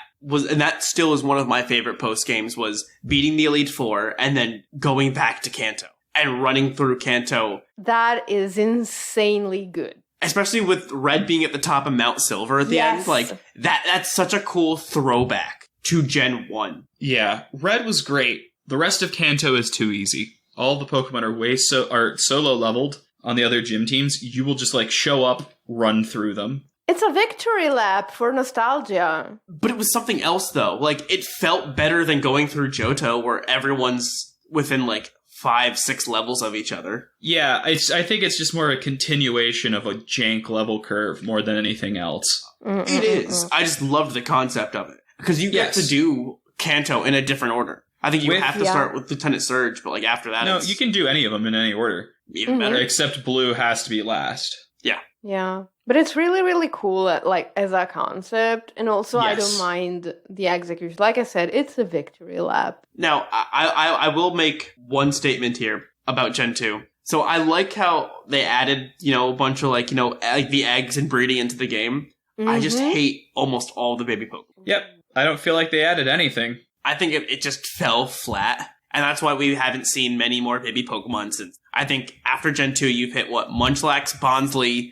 still is one of my favorite post games, was beating the Elite Four and then going back to Kanto and running through Kanto.
That is insanely good.
Especially with Red being at the top of Mount Silver at the end. Like, that's such a cool throwback to Gen 1.
Yeah, Red was great. The rest of Kanto is too easy. All the Pokemon are so low leveled on the other gym teams, you will just like show up, run through them.
It's a victory lap for nostalgia.
But it was something else, though. Like, it felt better than going through Johto, where everyone's within like 5-6 levels of each other.
Yeah, I think it's just more a continuation of a jank level curve more than anything else.
It is. I just loved the concept of it. Because you get to do Kanto in a different order. I think you have to start with Lieutenant Surge, but like after that,
no, you can do any of them in any order.
Even better.
Except Blue has to be last.
Yeah.
Yeah. But it's really, really cool, like, as a concept. And also, I
Yes.
don't mind the execution. Like I said, it's a victory lap.
Now, I will make one statement here about Gen 2. So I like how they added, a bunch of, like the eggs and breeding into the game. I just hate almost all the baby Pokemon.
Yep. I don't feel like they added anything.
I think it just fell flat. And that's why we haven't seen many more baby Pokemon since. I think after Gen 2, you've hit, Munchlax, Bonsly,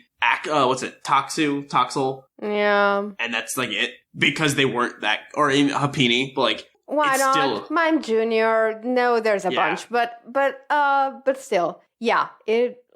Toxel.
Yeah.
And that's, like, it. Because they weren't that, or in Happiny, but, like,
Why
it's
not?
still...
Mime Junior. No, there's a
Yeah.
bunch, but still, yeah.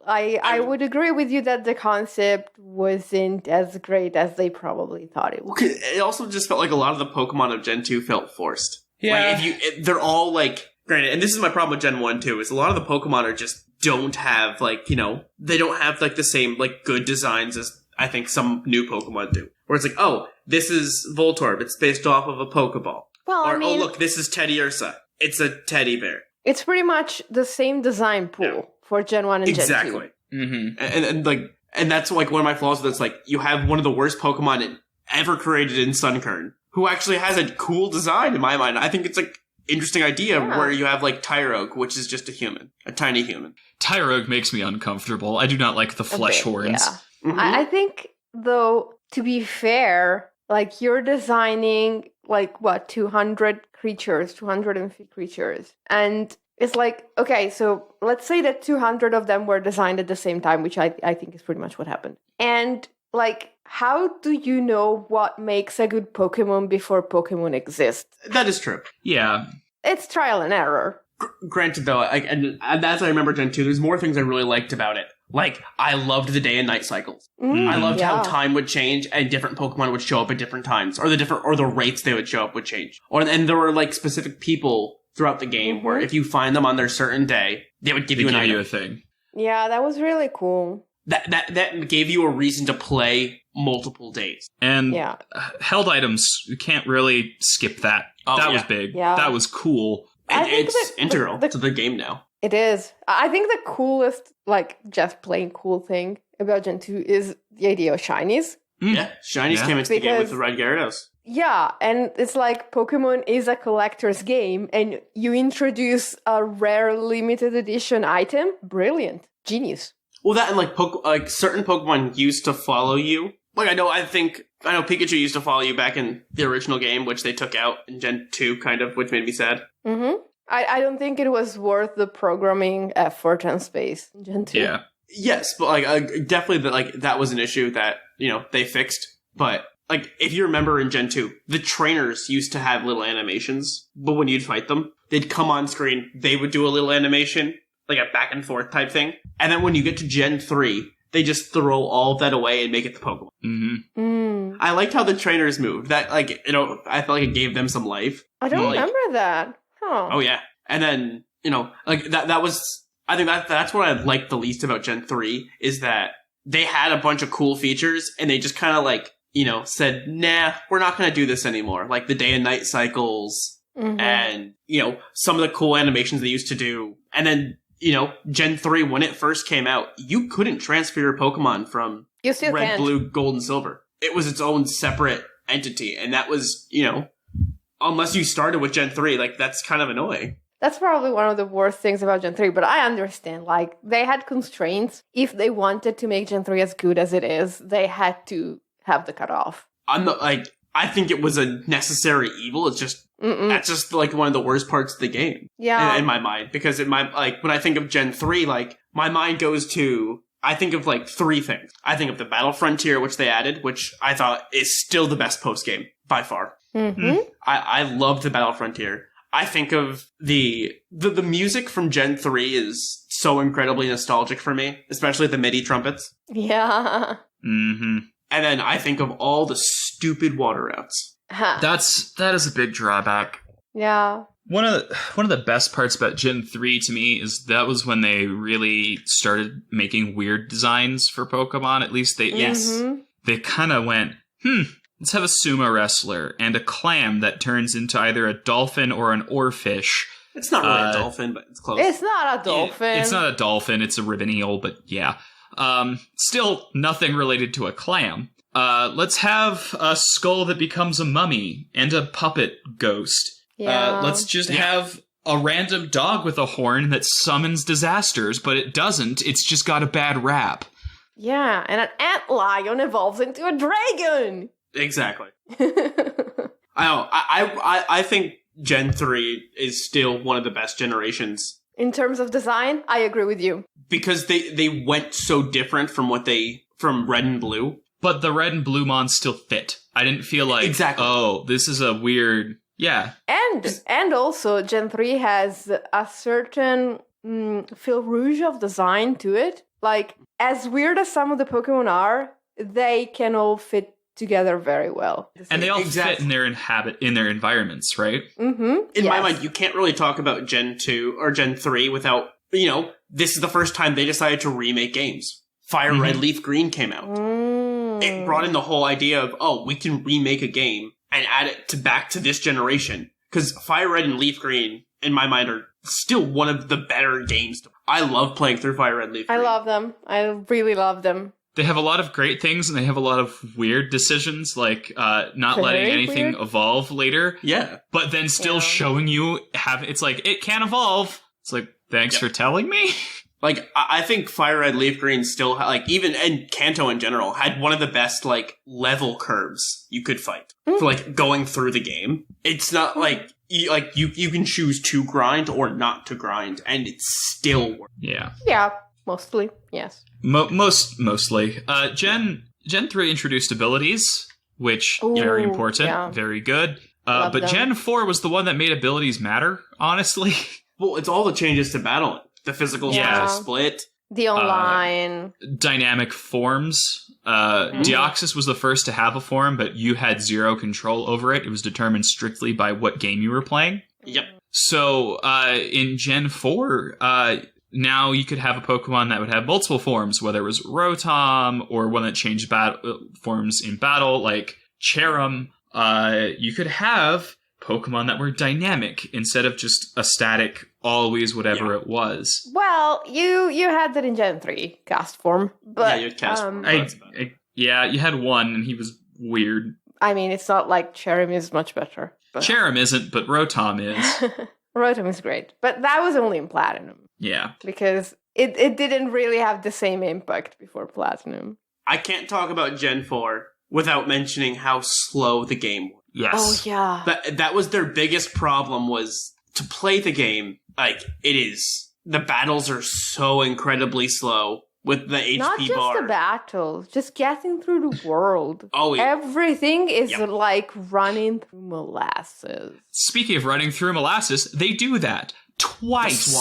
I would agree with you that the concept wasn't as great as they probably thought it would.
It also just felt like a lot of the Pokemon of Gen 2 felt forced.
Yeah.
Like, they're all, like, granted, and this is my problem with Gen 1 too, is a lot of the Pokemon are just don't have, like, they don't have, like, the same, like, good designs as I think some new Pokemon do. Where it's like, oh, this is Voltorb, it's based off of a Pokeball.
Well,
Or,
I mean,
oh, look, this is Teddy Ursa, it's a teddy bear.
it's pretty much the same design pool for Gen 1 and
Exactly.
Gen 2.
Mm-hmm.
And that's, like, one of my flaws with it's like, you have one of the worst Pokemon ever created in Sunkern, who actually has a cool design in my mind. I think it's, like, interesting idea where you have, like, Tyrogue, which is just a tiny human.
Tyrogue makes me uncomfortable. I do not like the flesh horns.
Yeah.
Mhm.
I think, though, to be fair, like, you're designing, 200 creatures, 250 creatures. And it's like, okay, so let's say that 200 of them were designed at the same time, which I think is pretty much what happened. And, like, how do you know what makes a good Pokemon before Pokemon exist?
That is true.
Yeah.
It's trial and error.
Granted, though, and as I remember Gen 2, there's more things I really liked about it. Like, I loved the day and night cycles. I loved how time would change and different Pokemon would show up at different times, or the rates they would show up would change. And there were, like, specific people throughout the game where if you find them on their certain day, they would give you an item.
a thing.
Yeah, that was really cool.
That gave you a reason to play multiple days.
And
Yeah.
held items, you can't really skip that.
Oh,
that
yeah.
was big.
Yeah.
That was cool.
I
And
think
it's
that
integral
the-
to the game now.
It is. I think the coolest, just plain cool thing about Gen 2 is the idea of shinies.
Yeah, Shinies
Yeah.
came into the game with
Because-
the Red Gyarados.
Yeah, and it's like Pokemon is a collector's game, and you introduce a rare limited edition item. Brilliant. Genius.
Well, that and like certain Pokemon used to follow you. Like I know Pikachu used to follow you back in the original game, which they took out in Gen 2, kind of, which made me sad.
Mm-hmm. I don't think it was worth the programming effort and space in Gen 2.
Yeah.
Yes, but definitely that was an issue that they fixed. But like if you remember in Gen 2, the trainers used to have little animations, but when you'd fight them, they'd come on screen, they would do a little animation, like a back and forth type thing, and then when you get to Gen 3, they just throw all of that away and make it the Pokemon.
Mm-hmm.
Mm.
I liked how the trainers moved. That I felt like it gave them some life.
I don't
Like-
remember that. Huh.
Oh yeah, and then that was. I think that's what I liked the least about Gen 3 is that they had a bunch of cool features and they just kind of said, nah, we're not going to do this anymore. Like the day and night cycles and some of the cool animations they used to do. And then Gen 3 when it first came out, you couldn't transfer your Pokemon from
You still
Red,
can't.
Blue, Gold, and Silver. It was its own separate entity, and that was unless you started with Gen 3, that's kind of annoying.
That's probably one of the worst things about Gen 3, but I understand. They had constraints. If they wanted to make Gen 3 as good as it is, they had to have the cutoff.
I'm not I think it was a necessary evil. It's just that's just one of the worst parts of the game.
Yeah.
In my mind, because when I think of Gen 3, my mind goes to I think of three things. I think of the Battle Frontier, which they added, which I thought is still the best post game by far.
Mm-hmm.
I loved the Battle Frontier. I think of the music from Gen 3 is so incredibly nostalgic for me, especially the MIDI trumpets.
Yeah.
Mm-hmm.
And then I think of all the stupid water routes.
Huh.
That is a big drawback.
Yeah.
One of the best parts about Gen 3 to me is that was when they really started making weird designs for Pokemon. At least they kind of went, let's have a sumo wrestler and a clam that turns into either a dolphin or an oarfish.
It's not really a dolphin, but it's close.
It's not a dolphin.
It's not a dolphin, it's a ribbon eel, but yeah. Still nothing related to a clam. Let's have a skull that becomes a mummy and a puppet ghost.
Yeah.
Let's just have a random dog with a horn that summons disasters, but it doesn't. It's just got a bad rap.
Yeah, and an ant lion evolves into a dragon.
Exactly. I think Gen 3 is still one of the best generations.
In terms of design, I agree with you.
Because they went so different from Red and Blue.
But the red and blue mons still fit. I didn't feel like,
exactly.
Oh, this is a weird... Yeah.
And also, Gen 3 has a certain fil rouge of design to it. Like, as weird as some of the Pokemon are, they can all fit together very well.
And they all fit in their environments, right?
Mm-hmm.
In my mind, you can't really talk about Gen 2 or Gen 3 without, this is the first time they decided to remake games. Fire Red, Leaf Green came out. It brought in the whole idea of, we can remake a game and add it back to this generation. Because Fire Red and Leaf Green, in my mind, are still one of the better games. I love playing through Fire Red and Leaf Green.
I love them. I really love them.
They have a lot of great things, and they have a lot of weird decisions, like not letting anything evolve later.
Yeah.
But then still showing you, it's like, it can evolve. It's like, thanks for telling me.
Like, I think Fire Red, Leaf Green still, and Kanto in general, had one of the best, level curves you could fight for, going through the game. It's not you can choose to grind or not to grind, and it still works.
Yeah.
Yeah, mostly, yes.
Mostly. Gen 3 introduced abilities, which very important, very good. But them. Gen 4 was the one that made abilities matter, honestly.
Well, it's all the changes to battle. The physical split.
The online.
Dynamic forms. Deoxys was the first to have a form, but you had zero control over it. It was determined strictly by what game you were playing.
Yep.
So in Gen 4, now you could have a Pokemon that would have multiple forms, whether it was Rotom or one that changed forms in battle, like Cherim. You could have Pokemon that were dynamic instead of just a static, always whatever it was.
Well, you had that in Gen 3, cast form. But,
you had cast form.
You had one, and he was weird.
I mean, it's not like Cherim is much better. But...
Cherim isn't, but Rotom is.
Rotom is great. But that was only in Platinum.
Yeah.
Because it didn't really have the same impact before Platinum.
I can't talk about Gen 4 without mentioning how slow the game was.
Yes.
Oh, yeah.
That was their biggest problem, was to play the game, the battles are so incredibly slow with the HP bar.
Not just the battles, just getting through the world.
Oh, yeah.
Everything is like running through molasses.
Speaking of running through molasses, they do that twice.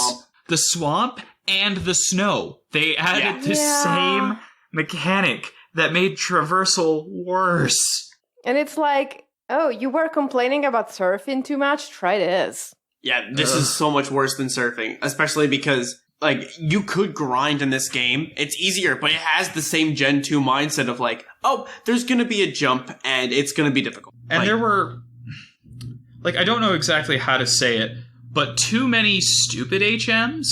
The swamp and the snow. They added the same mechanic that made traversal worse.
And it's like, oh, you were complaining about surfing too much? Try this.
Yeah, this is so much worse than surfing, especially because, you could grind in this game. It's easier, but it has the same Gen 2 mindset of there's gonna be a jump, and it's gonna be difficult.
And there were, I don't know exactly how to say it, but too many stupid HMs,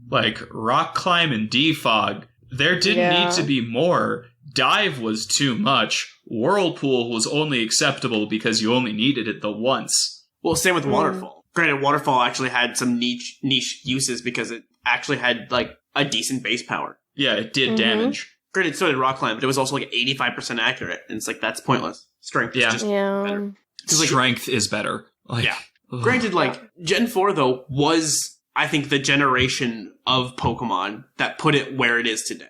like Rock Climb and Defog. There didn't need to be more. Dive was too much. Whirlpool was only acceptable because you only needed it the once.
Well, same with Waterfall. Granted, Waterfall actually had some niche uses because it actually had, a decent base power.
Yeah, it did damage.
Granted, so did Rock Climb, but it was also, 85% accurate, and it's that's pointless. Strength is just better.
Strength is better.
Granted, Gen 4, though, was, I think, the generation of Pokemon that put it where it is today.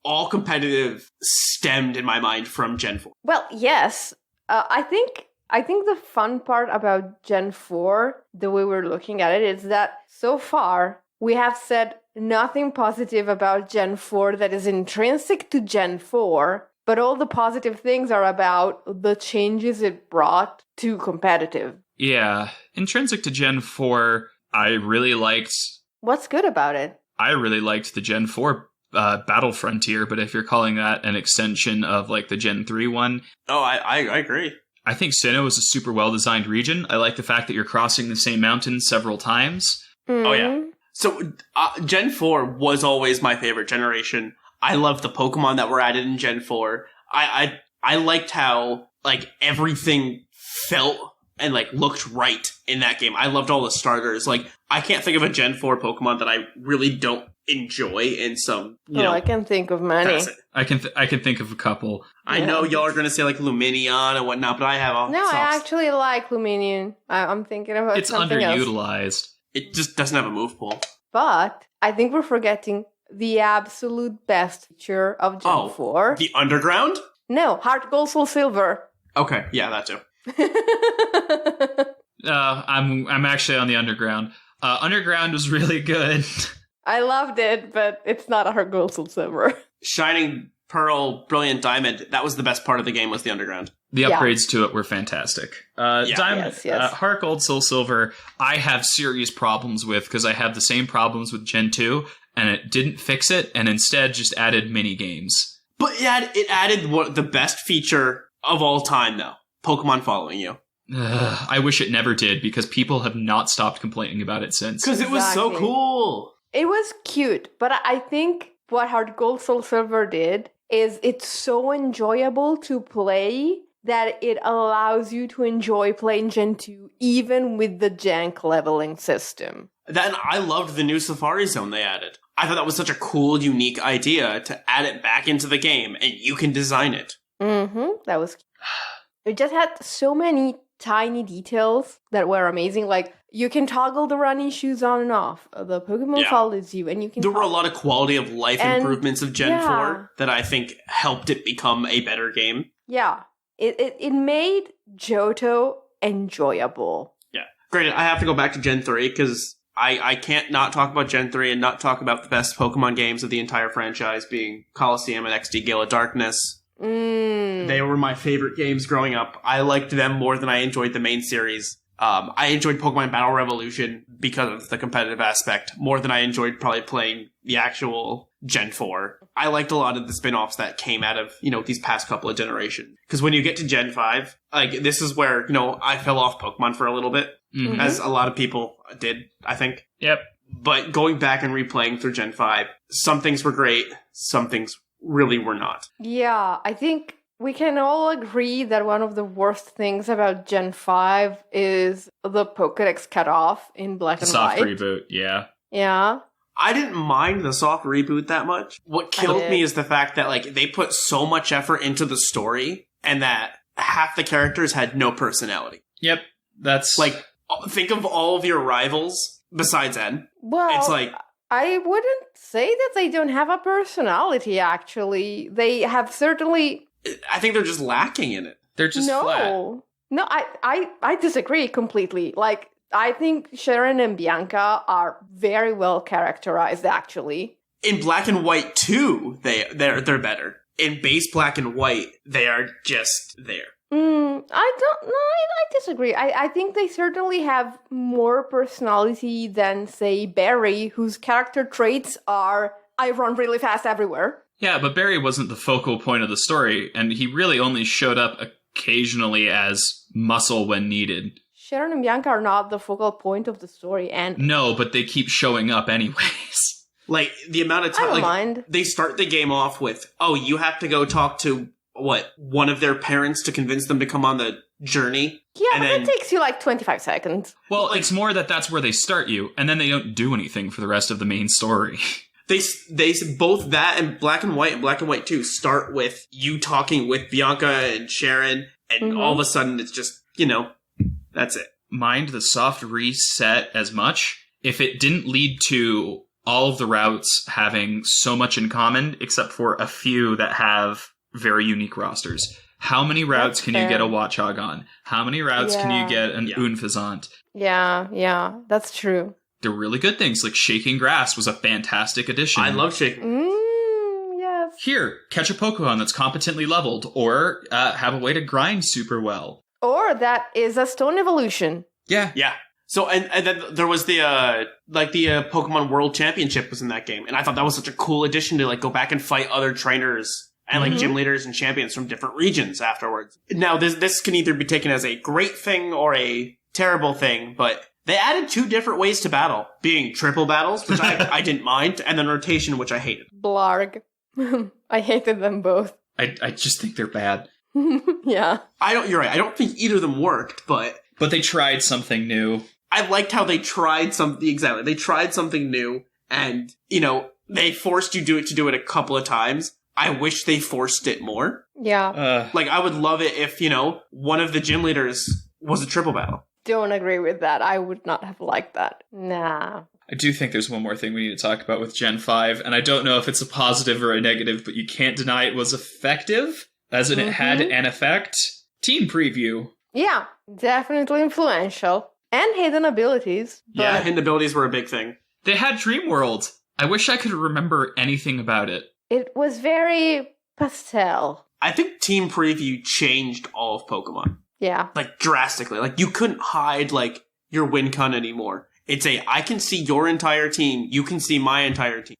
All competitive stemmed, in my mind, from Gen 4.
Well, yes. I think the fun part about Gen 4, the way we're looking at it, is that so far we have said nothing positive about Gen 4 that is intrinsic to Gen 4, but all the positive things are about the changes it brought to competitive.
Yeah. Intrinsic to Gen 4, I really liked...
What's good about it?
I really liked the Gen 4 Battle Frontier, but if you're calling that an extension of, the Gen 3 one...
Oh, I agree.
I think Sinnoh is a super well-designed region. I like the fact that you're crossing the same mountain several times.
Oh, yeah. So, Gen 4 was always my favorite generation. I love the Pokemon that were added in Gen 4. I liked how, like, everything felt and, like, looked right in that game. I loved all the starters. Like, I can't think of a Gen 4 Pokemon that I really don't enjoy in some, you know.
I can think of many.
I can think of a couple.
I know y'all are going to say, like, Luminion and whatnot, but I have all
No, I actually like Luminion. I'm thinking about something else.
It's underutilized.
It just doesn't have a move pool.
But I think we're forgetting the absolute best feature of Gen 4.
The Underground?
No, Heart Gold Soul Silver.
Okay, yeah, that too.
I'm actually on the Underground. Underground was really good.
I loved it, but it's not a Heart Gold Soul Silver.
Shining Pearl, Brilliant Diamond, that was the best part of the game, was the Underground.
The upgrades to it were fantastic. Diamond,
yes.
Heart Gold, Soul Silver, I have serious problems with because I have the same problems with Gen 2, and it didn't fix it, and instead just added mini games.
But it added the best feature of all time, though. Pokemon following you.
I wish it never did, because people have not stopped complaining about it since.
Because it was so cool.
It was cute, but I think what Heart Gold Soul Silver did is it's so enjoyable to play that it allows you to enjoy playing Gen 2 even with the jank leveling system.
Then I loved the new Safari Zone they added. I thought that was such a cool, unique idea to add it back into the game, and you can design it.
That was cute. It just had so many tiny details that were amazing. Like, you can toggle the running shoes on and off. The Pokemon follows you, and you can...
There were a lot of quality of life improvements of Gen 4 that I think helped it become a better game.
Yeah. It made Johto enjoyable.
Yeah. Granted, I have to go back to Gen 3, because I can't not talk about Gen 3 and not talk about the best Pokemon games of the entire franchise, being Coliseum and XD Gale of Darkness. They were my favorite games growing up. I liked them more than I enjoyed the main series. I enjoyed Pokemon Battle Revolution because of the competitive aspect more than I enjoyed probably playing the actual Gen 4. I liked a lot of the spin-offs that came out of, these past couple of generations. Because when you get to Gen 5, like, this is where, I fell off Pokemon for a little bit. As a lot of people did, I think.
Yep.
But going back and replaying through Gen 5, some things were great, some things really were not.
Yeah, I think we can all agree that one of the worst things about Gen 5 is the Pokédex cutoff in Black and White.
Soft reboot, yeah.
Yeah.
I didn't mind the soft reboot that much. What killed me is the fact that, like, they put so much effort into the story and that half the characters had no personality.
Yep, that's...
Like, think of all of your rivals besides N.
Well,
it's like...
I wouldn't say that they don't have a personality, actually. They have certainly...
I think they're just lacking in it.
They're just flat.
No, I disagree completely. Like, I think Sharon and Bianca are very well characterized, actually.
In Black and White 2, they're better. In base Black and White, they are just there.
I disagree. I think they certainly have more personality than, say, Barry, whose character traits are, I run really fast everywhere.
Yeah, but Barry wasn't the focal point of the story, and he really only showed up occasionally as muscle when needed.
Sharon and Bianca are not the focal point of the story, and...
No, but they keep showing up anyways.
Like, the amount of time...
I don't mind.
They start the game off with, you have to go talk to... one of their parents to convince them to come on the journey?
Yeah, but it takes you like 25 seconds.
Well, it's more that's where they start you, and then they don't do anything for the rest of the main story.
They both that and Black and White 2 start with you talking with Bianca and Sharon, and all of a sudden it's just, that's it.
Mind the soft reset as much if it didn't lead to all of the routes having so much in common, except for a few that have very unique rosters. How many routes can you get a Watchog on? How many routes can you get an Unfazant?
Yeah, that's true.
They're really good things, like Shaking Grass was a fantastic addition.
I love Shaking.
Yes.
Here, catch a Pokemon that's competently leveled, or have a way to grind super well.
Or that is a Stone Evolution.
Yeah.
So, and then there was the Pokemon World Championship was in that game, and I thought that was such a cool addition to, like, go back and fight other trainers and, like, gym leaders and champions from different regions afterwards. Now, this can either be taken as a great thing or a terrible thing, but they added 2 different ways to battle, being triple battles, which I didn't mind, and then rotation, which I hated.
Blarg. I hated them both.
I just think they're bad.
Yeah.
You're right. I don't think either of them worked, but
they tried something new.
I liked how they tried something. Exactly. They tried something new, and, they forced you to do it a couple of times. I wish they forced it more.
Yeah.
I would love it if, one of the gym leaders was a triple battle.
Don't agree with that. I would not have liked that. Nah.
I do think there's one more thing we need to talk about with Gen 5, and I don't know if it's a positive or a negative, but you can't deny it was effective, as in it had an effect. Team preview.
Yeah, definitely influential. And hidden abilities.
Yeah, hidden abilities were a big thing.
They had Dream World. I wish I could remember anything about it.
It was very pastel.
I think Team Preview changed all of Pokemon.
Yeah.
Drastically. You couldn't hide, your win con anymore. It's I can see your entire team, you can see my entire team.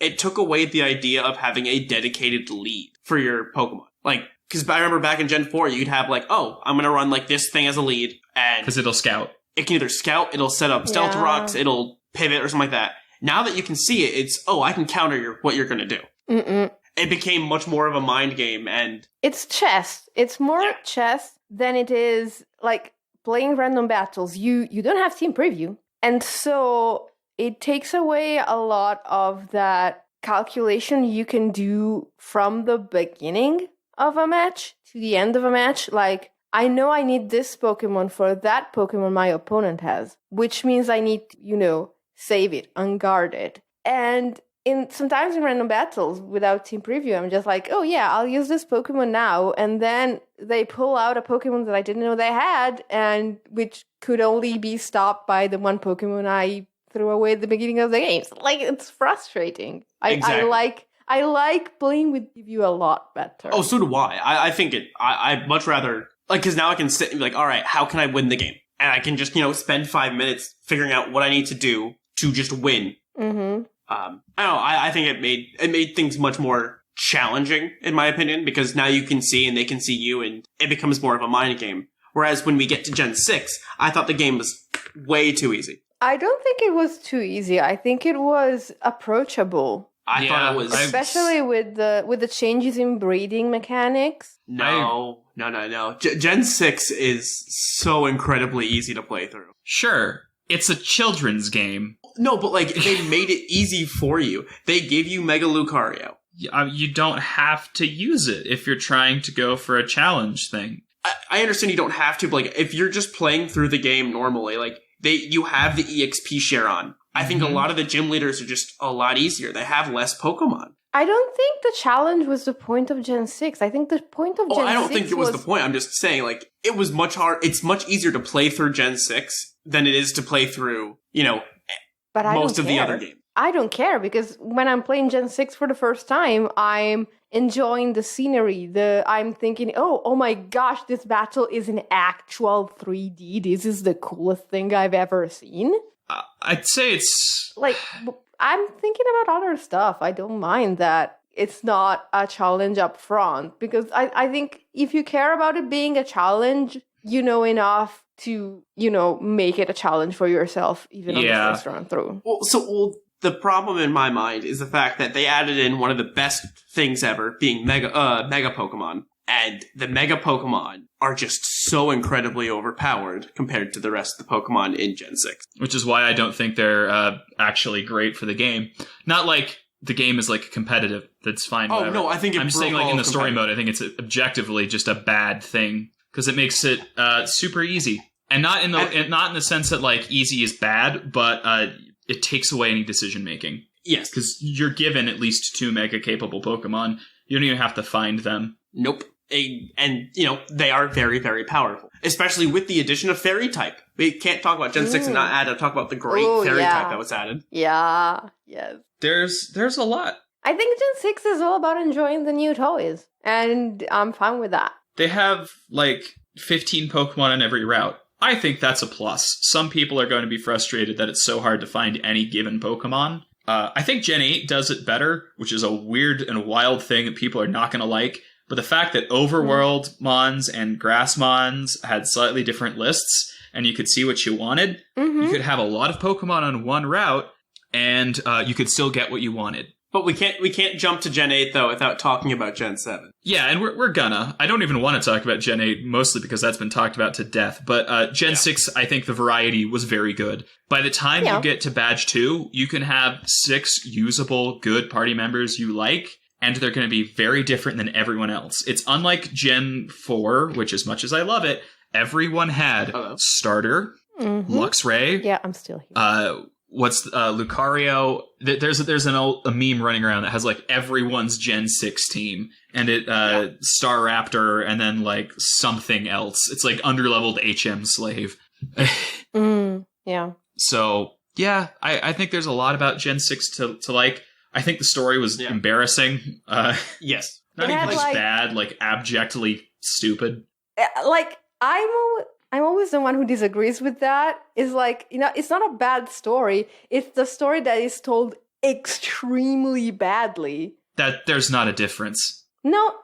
It took away the idea of having a dedicated lead for your Pokemon. Because I remember back in Gen 4, you'd have, I'm gonna run, this thing as a lead, and...
Because it'll scout.
It can either scout, it'll set up Stealth Rocks, it'll pivot, or something like that. Now that you can see it, it's, I can counter what you're gonna do. It became much more of a mind game, and...
It's chess. It's more chess than it is, playing random battles. You don't have team preview. And so it takes away a lot of that calculation you can do from the beginning of a match to the end of a match. I know I need this Pokemon for that Pokemon my opponent has, which means I need to, save it, unguard it. And sometimes in random battles without team preview, I'm just I'll use this Pokemon now, and then they pull out a Pokemon that I didn't know they had, and which could only be stopped by the one Pokemon I threw away at the beginning of the game. It's frustrating.
Exactly.
I like playing with preview a lot better.
Oh, so do I. I think I'd much rather, because now I can sit and be all right, how can I win the game? And I can just, spend 5 minutes figuring out what I need to do to just win. I don't know. I think it made things much more challenging, in my opinion, because now you can see and they can see you, and it becomes more of a mind game. Whereas when we get to Gen 6, I thought the game was way too easy.
I don't think it was too easy. I think it was approachable.
I thought it was,
especially with the changes in breeding mechanics.
No. Gen 6 is so incredibly easy to play through.
Sure, it's a children's game.
No, but they made it easy for you. They gave you Mega Lucario.
You don't have to use it if you're trying to go for a challenge thing.
I understand you don't have to, but if you're just playing through the game normally, you have the EXP share on. I think a lot of the gym leaders are just a lot easier. They have less Pokemon.
I don't think the challenge was the point of Gen 6. I think the point of Gen 6
I don't think it was the point. I'm just saying, it was much hard. It's much easier to play through Gen 6 than it is to play through,
but
most of the other games.
I don't care, because when I'm playing Gen 6 for the first time, I'm enjoying the scenery. I'm thinking, oh my gosh, this battle is in actual 3D. This is the coolest thing I've ever seen.
I'd say it's...
I'm thinking about other stuff. I don't mind that it's not a challenge up front, because I think if you care about it being a challenge, you know enough to, make it a challenge for yourself, even on the first run through.
Well, the problem in my mind is the fact that they added in one of the best things ever, being Mega Pokemon. And the Mega Pokemon are just so incredibly overpowered compared to the rest of the Pokemon in Gen 6.
Which is why I don't think they're actually great for the game. Not the game is competitive. That's fine.
Oh,
whatever.
no, I think
I'm saying in the story mode, I think it's objectively just a bad thing. Because it makes it super easy. And not in the sense that easy is bad, but it takes away any decision making.
Yes.
Because you're given at least 2 mega capable Pokemon. You don't even have to find them.
Nope. And they are very, very powerful. Especially with the addition of Fairy type. We can't talk about Gen 6 and not talk about the great Fairy type that was added.
Yeah, yes.
There's a lot.
I think Gen 6 is all about enjoying the new toys. And I'm fine with that.
They have 15 Pokemon on every route. I think that's a plus. Some people are going to be frustrated that it's so hard to find any given Pokemon. I think Gen 8 does it better, which is a weird and wild thing that people are not going to like. But the fact that Overworld Mons and Grass Mons had slightly different lists, and you could see what you wanted, you could have a lot of Pokemon on one route, and you could still get what you wanted.
But we can't jump to Gen 8 though without talking about Gen 7.
Yeah, and we're gonna. I don't even want to talk about Gen 8, mostly because that's been talked about to death. But Gen 6, I think the variety was very good. By the time you get to Badge 2, you can have 6 usable, good party members you like, and they're going to be very different than everyone else. It's unlike Gen 4, which as much as I love it, everyone had Starter, Luxray.
Yeah, I'm still here.
Lucario? There's a meme running around that has like everyone's Gen 6 team, and it Staraptor, and then like something else. It's like underleveled HM Slave.
Yeah.
So yeah, I think there's a lot about Gen 6 to like. I think the story was embarrassing.
Yes.
Not even just bad, like abjectly stupid.
Like I'm always the one who disagrees with that. Is like, it's not a bad story. It's the story that is told extremely badly.
That there's not a difference.
No,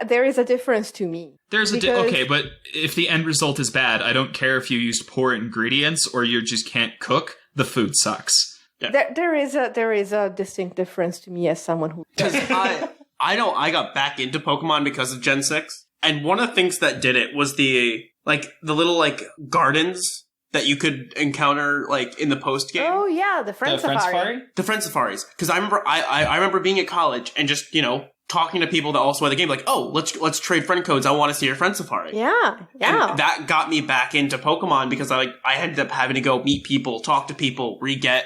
there is a difference to me.
Okay, but if the end result is bad, I don't care if you used poor ingredients or you just can't cook. The food sucks.
Yeah. There is a distinct difference to me as someone who.
Because I got back into Pokemon because of Gen 6, and one of the things that did it was the little gardens that you could encounter like in the post game.
Oh yeah, the Friend Safari.
The Friend Safaris. Because I remember being at college and just talking to people that also had the game, like, oh, let's trade friend codes. I want to see your Friend Safari.
Yeah.
And that got me back into Pokemon because I ended up having to go meet people, talk to people, re-get.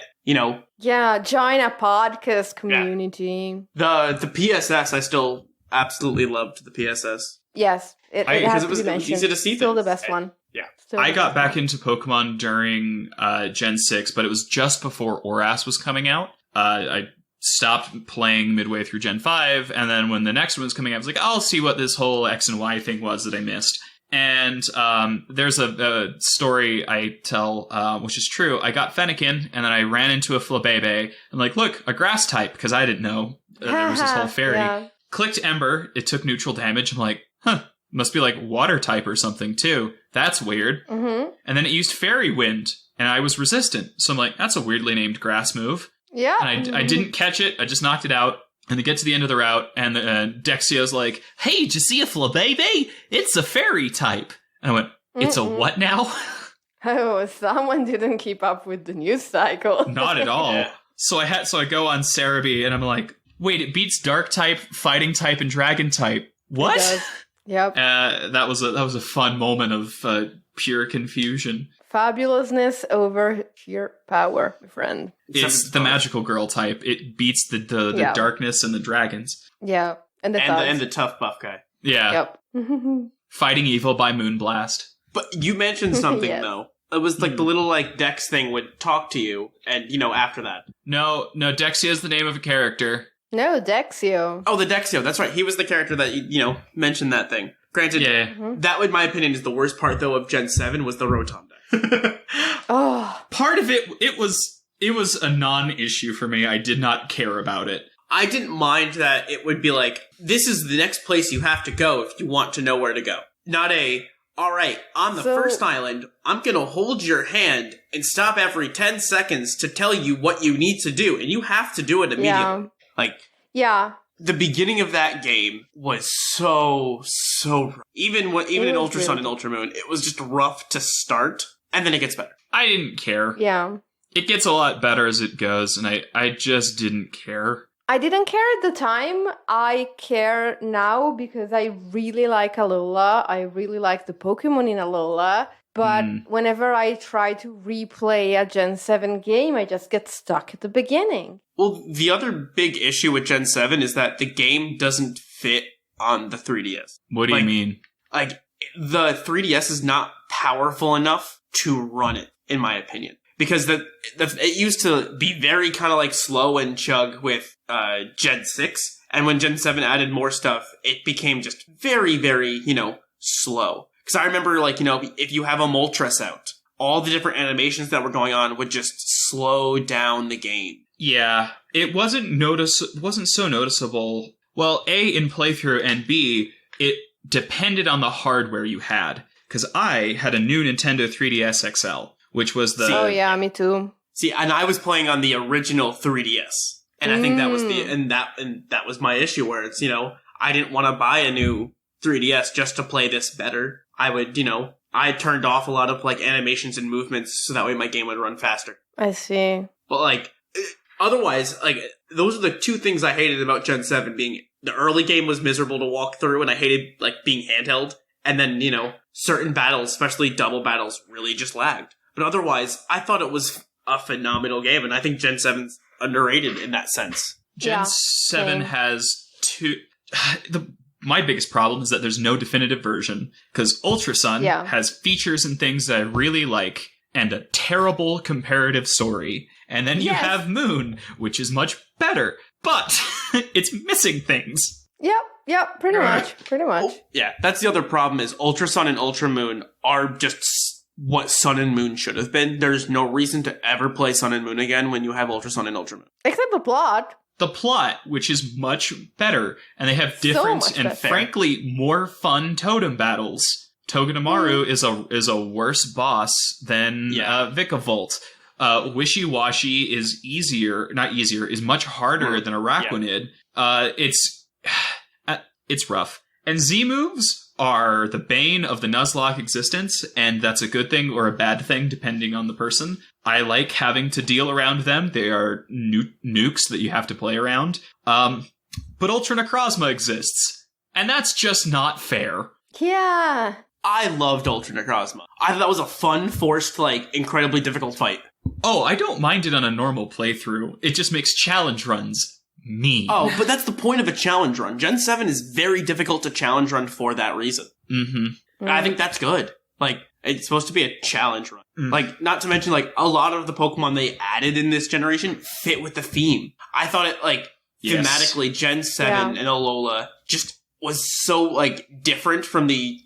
Yeah, join a podcast community.
The PSS, I still absolutely loved the PSS.
Yes, it has to be mentioned.
It was easy to see
still
things.
The best one.
Yeah.
I got back into Pokemon during Gen 6, but it was just before Oras was coming out. I stopped playing midway through Gen 5, and then when the next one was coming out, I was like, I'll see what this whole X and Y thing was that I missed. And there's a story I tell, which is true. I got Fennekin, and then I ran into a Flabébé, and like, look, a grass type, because I didn't know there was this whole fairy.
Yeah.
Clicked Ember, it took neutral damage. I'm like, must be like water type or something too. That's weird.
Mm-hmm.
And then it used Fairy Wind, and I was resistant. So I'm like, that's a weirdly named grass move.
Yeah.
And I didn't catch it. I just knocked it out. And they get to the end of the route, and Dexio's like, hey, did you see a Flabébé? It's a fairy type. And I went, it's a what now?
Oh, someone didn't keep up with the news cycle.
Not at all. Yeah. So I go on Cerebi, and I'm like, wait, it beats Dark type, Fighting type, and Dragon type. What?
It does. Yep.
That was a fun moment of pure confusion.
Fabulousness over sheer power, my friend.
It's the magical girl type. It beats the darkness and the dragons.
Yeah, and
the tough buff guy.
Yeah.
Yep.
Fighting evil by Moonblast.
But you mentioned something though. It was like the little Dex thing would talk to you, and after that.
No, Dexia is the name of a character.
No, Dexio.
Oh, the Dexio. That's right. He was the character that mentioned that thing. Granted, that, in my opinion, is the worst part though of Gen 7 was the Rotom deck.
Oh,
part of it was a non-issue for me. I did not care about it.
I didn't mind that it would be like, this is the next place you have to go if you want to know where to go. Not all right, on the first island, I'm going to hold your hand and stop every 10 seconds to tell you what you need to do, and you have to do it immediately.
Yeah.
The beginning of that game was so rough. Even in Ultra Sun and Ultra Moon, it was just rough to start, and then it gets better.
I didn't care.
Yeah.
It gets a lot better as it goes, and I just didn't care.
I didn't care at the time. I care now because I really like Alola. I really like the Pokemon in Alola. But whenever I try to replay a Gen 7 game, I just get stuck at the beginning.
Well, the other big issue with Gen 7 is that the game doesn't fit on the 3DS.
What do you mean?
The 3DS is not powerful enough to run it, in my opinion. Because it used to be very kind of slow and chug with Gen 6. And when Gen 7 added more stuff, it became just very, very, slow. Because I remember, if you have a Moltres out, all the different animations that were going on would just slow down the game.
Yeah, it wasn't so noticeable. Well, A, in playthrough, and B, it depended on the hardware you had. Because I had a new Nintendo 3DS XL, which was the...
Oh, yeah, me too.
See, and I was playing on the original 3DS. And I think that was that was my issue, where it's, I didn't want to buy a new 3DS just to play this better. I would, I turned off a lot of like animations and movements so that way my game would run faster.
I see.
But like, otherwise, like, those are the two things I hated about Gen 7, being the early game was miserable to walk through and I hated like being handheld. And then, certain battles, especially double battles, really just lagged. But otherwise, I thought it was a phenomenal game, and I think Gen 7's underrated in that sense.
Gen 7 has two... My biggest problem is that there's no definitive version, because Ultra Sun has features and things that I really like, and a terrible comparative story. And then you have Moon, which is much better, but it's missing things.
Yep, pretty much.
Yeah, that's the other problem, is Ultra Sun and Ultra Moon are just what Sun and Moon should have been. There's no reason to ever play Sun and Moon again when you have Ultra Sun and Ultra Moon.
Except the plot.
The plot, which is much better, and they have different and frankly more fun totem battles. Togedemaru is a worse boss than Vikavolt. Wishy-Washy is is much harder than Araquanid. It's rough. And Z-moves are the bane of the Nuzlocke existence, and that's a good thing or a bad thing, depending on the person. I like having to deal around them. They are nukes that you have to play around. But Ultra Necrozma exists, and that's just not fair.
Yeah.
I loved Ultra Necrozma. I thought that was a fun, forced, like, incredibly difficult fight.
Oh, I don't mind it on a normal playthrough. It just makes challenge runs mean.
Oh, but that's the point of a challenge run. Gen 7 is very difficult to challenge run for that reason.
Mm-hmm.
I think that's good. Like, it's supposed to be a challenge run. Like, not to mention, like, a lot of the Pokemon they added in this generation fit with the theme. I thought it, like, thematically, Gen 7 and Alola just was so, like, different from the,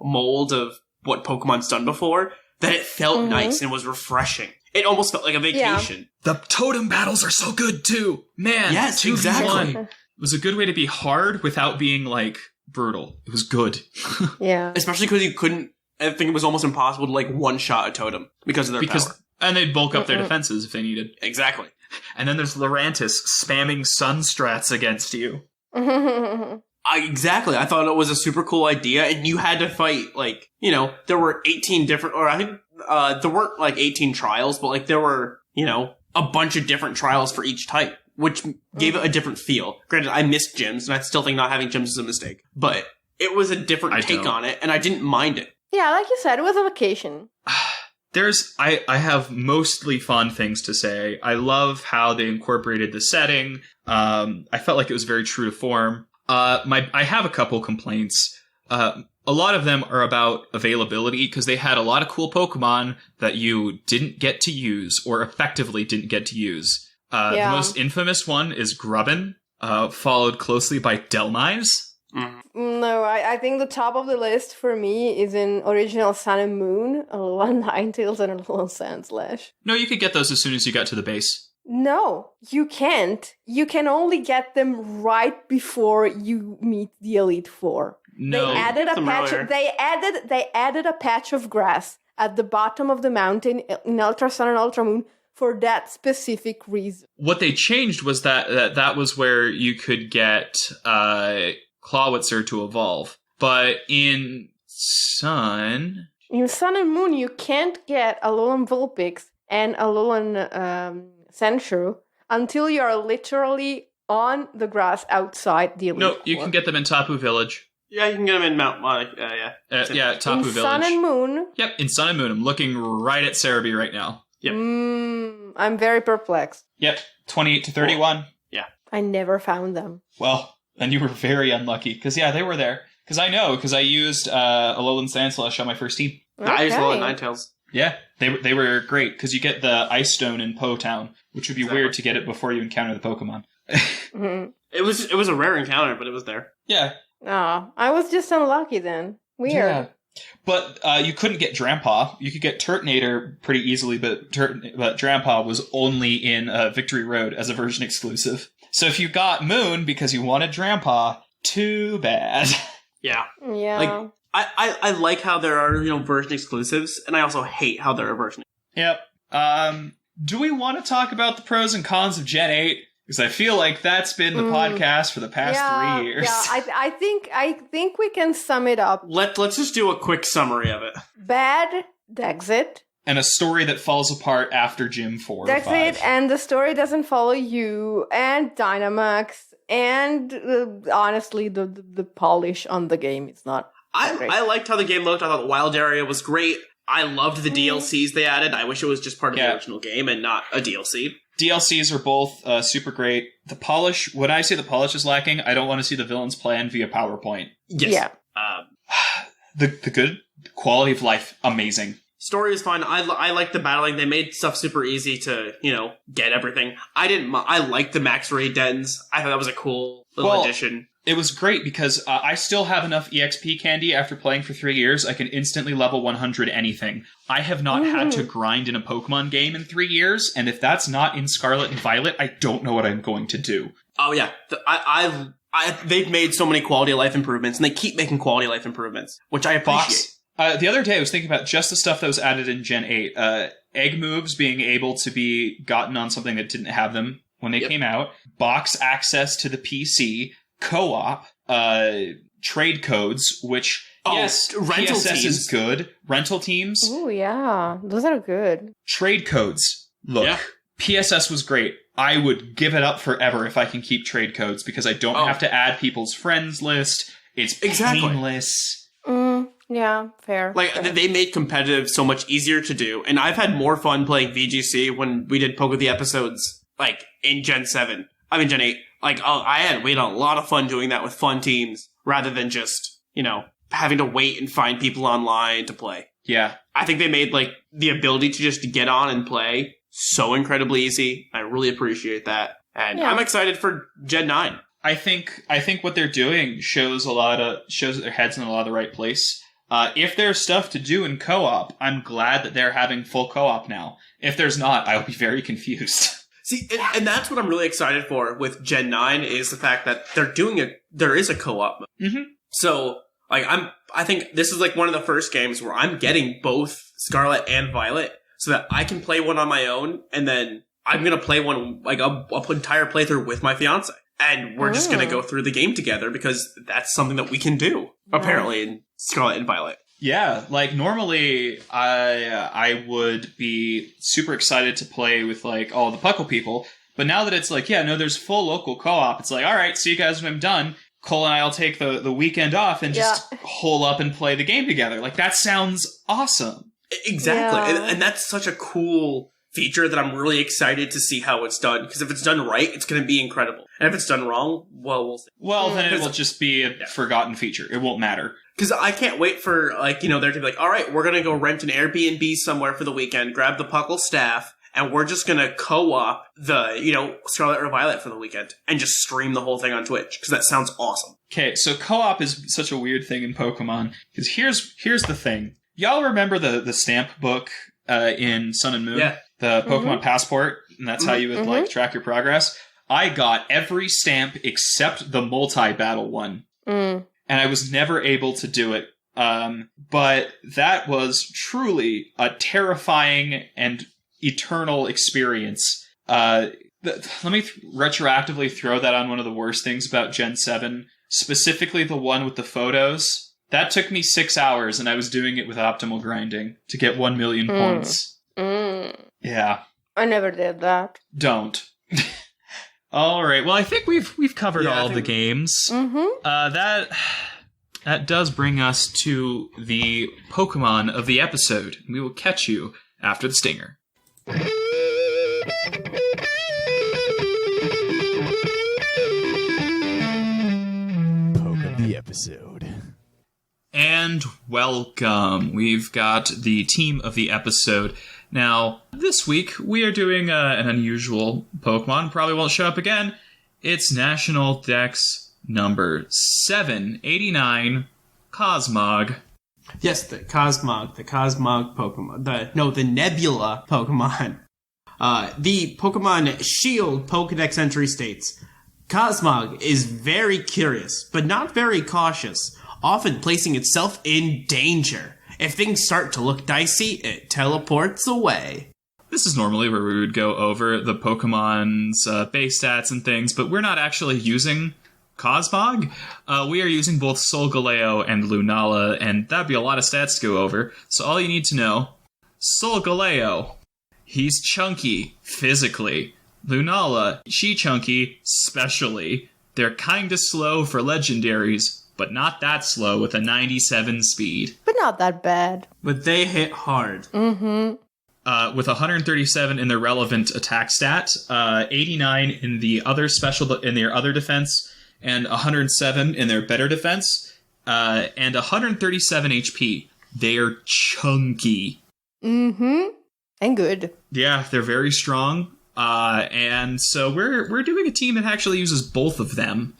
mold of what Pokemon's done before, that it felt nice and was refreshing. It almost felt like a vacation.
Yeah. The totem battles are so good, too. Man,
yes, exactly.
It was a good way to be hard without being, like, brutal. It was good.
Yeah.
Especially because you couldn't... I think it was almost impossible to, like, one-shot a totem because of their power.
And they'd bulk up their defenses if they needed.
Exactly.
And then there's Lurantis spamming sun strats against you.
Exactly. I thought it was a super cool idea, and you had to fight, like, there were 18 different... Or I think there weren't, like, 18 trials, but, like, there were, a bunch of different trials for each type, which gave it a different feel. Granted, I missed gyms, and I still think not having gyms is a mistake. But it was a different take on it, and I didn't mind it.
Yeah, like you said, it was a vacation.
I have mostly fond things to say. I love how they incorporated the setting. I felt like it was very true to form. I have a couple complaints. A lot of them are about availability, because they had a lot of cool Pokemon that you didn't get to use, or effectively didn't get to use. The most infamous one is Grubbin, followed closely by Delmise.
No, I think the top of the list for me is in original Sun and Moon, Alolan Ninetales and Alolan Sandslash.
No, you could get those as soon as you got to the base.
No, you can't. You can only get them right before you meet the Elite Four.
No,
they added a patch. They added a patch of grass at the bottom of the mountain in Ultra Sun and Ultra Moon for that specific reason.
What they changed was that was where you could get Clawitzer to evolve, but in Sun
and Moon, you can't get Alolan Vulpix and Alolan Sandshrew until you are literally on the grass outside the Elite Four.
No, you can get them in Tapu Village.
Yeah, you can get them in Mount
Tapu Village.
In Sun and Moon?
Yep, in Sun and Moon. I'm looking right at Cerebi right now.
Yep.
I'm very perplexed.
Yep, 28 to 31.
Yeah.
I never found them.
Well, then you were very unlucky, because they were there. Because I used Alolan Sandslash on my first team.
Okay.
I used Alolan Ninetales.
Yeah, they were great, because you get the Ice Stone in Po Town, which would be weird to get it before you encounter the Pokemon.
It was a rare encounter, but it was there.
Yeah.
Oh, I was just unlucky then. Weird.
Yeah. But you couldn't get Drampaw. You could get Turtonator pretty easily, but Drampaw was only in Victory Road as a version exclusive. So if you got Moon because you wanted Drampaw, too bad.
Yeah.
Yeah.
Like, I like how there are, version exclusives, and I also hate how there are version.
Yep. Do we want to talk about the pros and cons of Gen 8? Because I feel like that's been the podcast for the past 3 years.
Yeah, I think we can sum it up.
Let's just do a quick summary of it.
Bad Dexit.
And a story that falls apart after Gym 4 or 5.
That's it, and the story doesn't follow you, and Dynamax, and honestly, the polish on the game is not great.
I liked how the game looked. I thought the wild area was great. I loved the DLCs they added. I wish it was just part of the original game and not a DLC.
DLCs are both super great. The polish, when I say the polish is lacking, I don't want to see the villain's plan via PowerPoint.
Yes.
Yeah.
The good quality of life, amazing.
Story is fun. I like the battling. They made stuff super easy to, get everything. I liked the max raid dens. I thought that was a cool little addition.
It was great because I still have enough EXP candy after playing for 3 years. I can instantly level 100 anything. I have not had to grind in a Pokemon game in 3 years, and if that's not in Scarlet and Violet, I don't know what I'm going to do.
Oh yeah, they've made so many quality of life improvements, and they keep making quality of life improvements, which I appreciate.
The other day, I was thinking about just the stuff that was added in Gen 8. Egg moves being able to be gotten on something that didn't have them when they came out. Box access to the PC. Co-op. Trade codes, which,
rental
PSS
teams
is good. Rental teams.
Oh, yeah. Those are good.
Trade codes. Look, PSS was great. I would give it up forever if I can keep trade codes because I don't have to add people's friends list. It's painless.
Yeah, fair.
They made competitive so much easier to do, and I've had more fun playing VGC when we did PoGo the episodes, in Gen 7. I mean, Gen 8. We had a lot of fun doing that with fun teams, rather than just, having to wait and find people online to play.
Yeah.
I think they made, the ability to just get on and play so incredibly easy. I really appreciate that. And I'm excited for Gen 9.
I think what they're doing shows that their head's in a lot of the right place. If there's stuff to do in co-op, I'm glad that they're having full co-op now. If there's not, I'll be very confused.
See, and that's what I'm really excited for with Gen 9 is the fact that there is a co-op mode. Mm-hmm. So, I think this is one of the first games where I'm getting both Scarlet and Violet so that I can play one on my own, and then I'm going to play one, a entire playthrough with my fiance. And we're just going to go through the game together because that's something that we can do, apparently, in Scarlet and Violet.
Yeah, normally I would be super excited to play with all the Puckle people, but now that it's there's full local co-op, it's all right, see you guys when I'm done. Cole and I'll take the weekend off and just hole up and play the game together. That sounds awesome.
Exactly, and that's such a cool feature that I'm really excited to see how it's done, because if it's done right, it's going to be incredible. And if it's done wrong, well, we'll see.
Well, then it will just be a forgotten feature. It won't matter.
Because I can't wait for, there to be all right, we're going to go rent an Airbnb somewhere for the weekend, grab the Puckle staff, and we're just going to co-op the, Scarlet or Violet for the weekend, and just stream the whole thing on Twitch, because that sounds awesome.
Okay, so co-op is such a weird thing in Pokemon, because here's the thing. Y'all remember the stamp book in Sun and Moon?
Yeah.
The Pokemon Passport, and that's how you would, track your progress? I got every stamp except the multi-battle one. And I was never able to do it. But that was truly a terrifying and eternal experience. Let me retroactively throw that on one of the worst things about Gen 7, specifically the one with the photos. That took me 6 hours, and I was doing it with optimal grinding to get 1 million points. Yeah.
I never did that.
Don't. All right. Well, I think we've covered all the games. That does bring us to the Pokemon of the episode. We will catch you after the stinger.
Poke of the episode.
And welcome. We've got the team of the episode. Now, this week, we are doing an unusual Pokemon. Probably won't show up again. It's National Dex number 789, Cosmog.
Yes, the Cosmog Pokemon. The Nebula Pokemon. The Pokemon Shield Pokedex entry states, Cosmog is very curious, but not very cautious, often placing itself in danger. If things start to look dicey, it teleports away.
this is normally where we would go over the Pokemon's base stats and things, but we're not actually using Cosmog. We are using both Solgaleo and Lunala, and that'd be a lot of stats to go over. So all you need to know, Solgaleo, he's chunky, physically. Lunala, she chunky, specially. They're kinda slow for legendaries, but not that slow with a 97 speed.
But not that bad.
But they hit hard.
Mm-hmm.
With 137 in their relevant attack stat, 89 in the other in their other defense, and 107 in their better defense, and 137 HP. They are chunky.
Mm-hmm. And good.
Yeah, they're very strong. And so we're doing a team that actually uses both of them.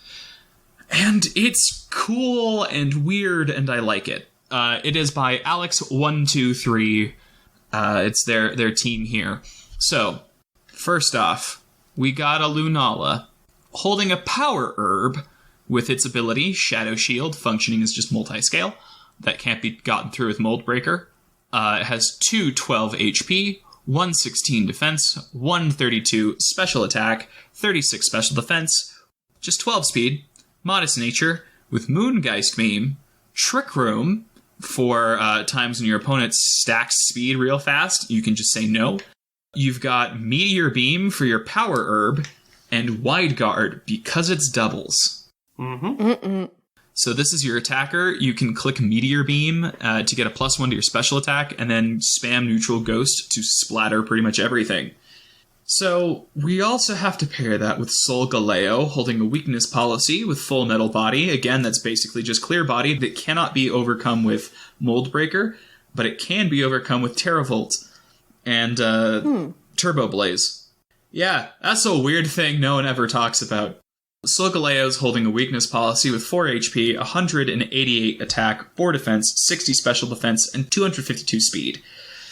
And it's cool and weird, and I like it. It is by Alex123. It's their team here. So, first off, we got a Lunala holding a power herb with its ability, Shadow Shield, functioning as just multi-scale. That can't be gotten through with Mold Breaker. It has 212 HP, 116 defense, 132 special attack, 36 special defense, just 12 speed, modest nature, with Moongeist Beam, Trick Room, for times when your opponent stacks speed real fast, you can just say no. You've got Meteor Beam for your power herb, and Wide Guard because it's doubles.
Mm-hmm.
So this is your attacker. You can click Meteor Beam to get a +1 to your special attack, and then spam Neutral Ghost to splatter pretty much everything. So we also have to pair that with Solgaleo holding a weakness policy with Full Metal Body. Again, that's basically just Clear Body that cannot be overcome with Mold Breaker, but it can be overcome with Terravolt and Turbo Blaze. Yeah, that's a weird thing no one ever talks about. Solgaleo is holding a weakness policy with 4 HP, 188 attack, 4 defense, 60 special defense, and 252 speed.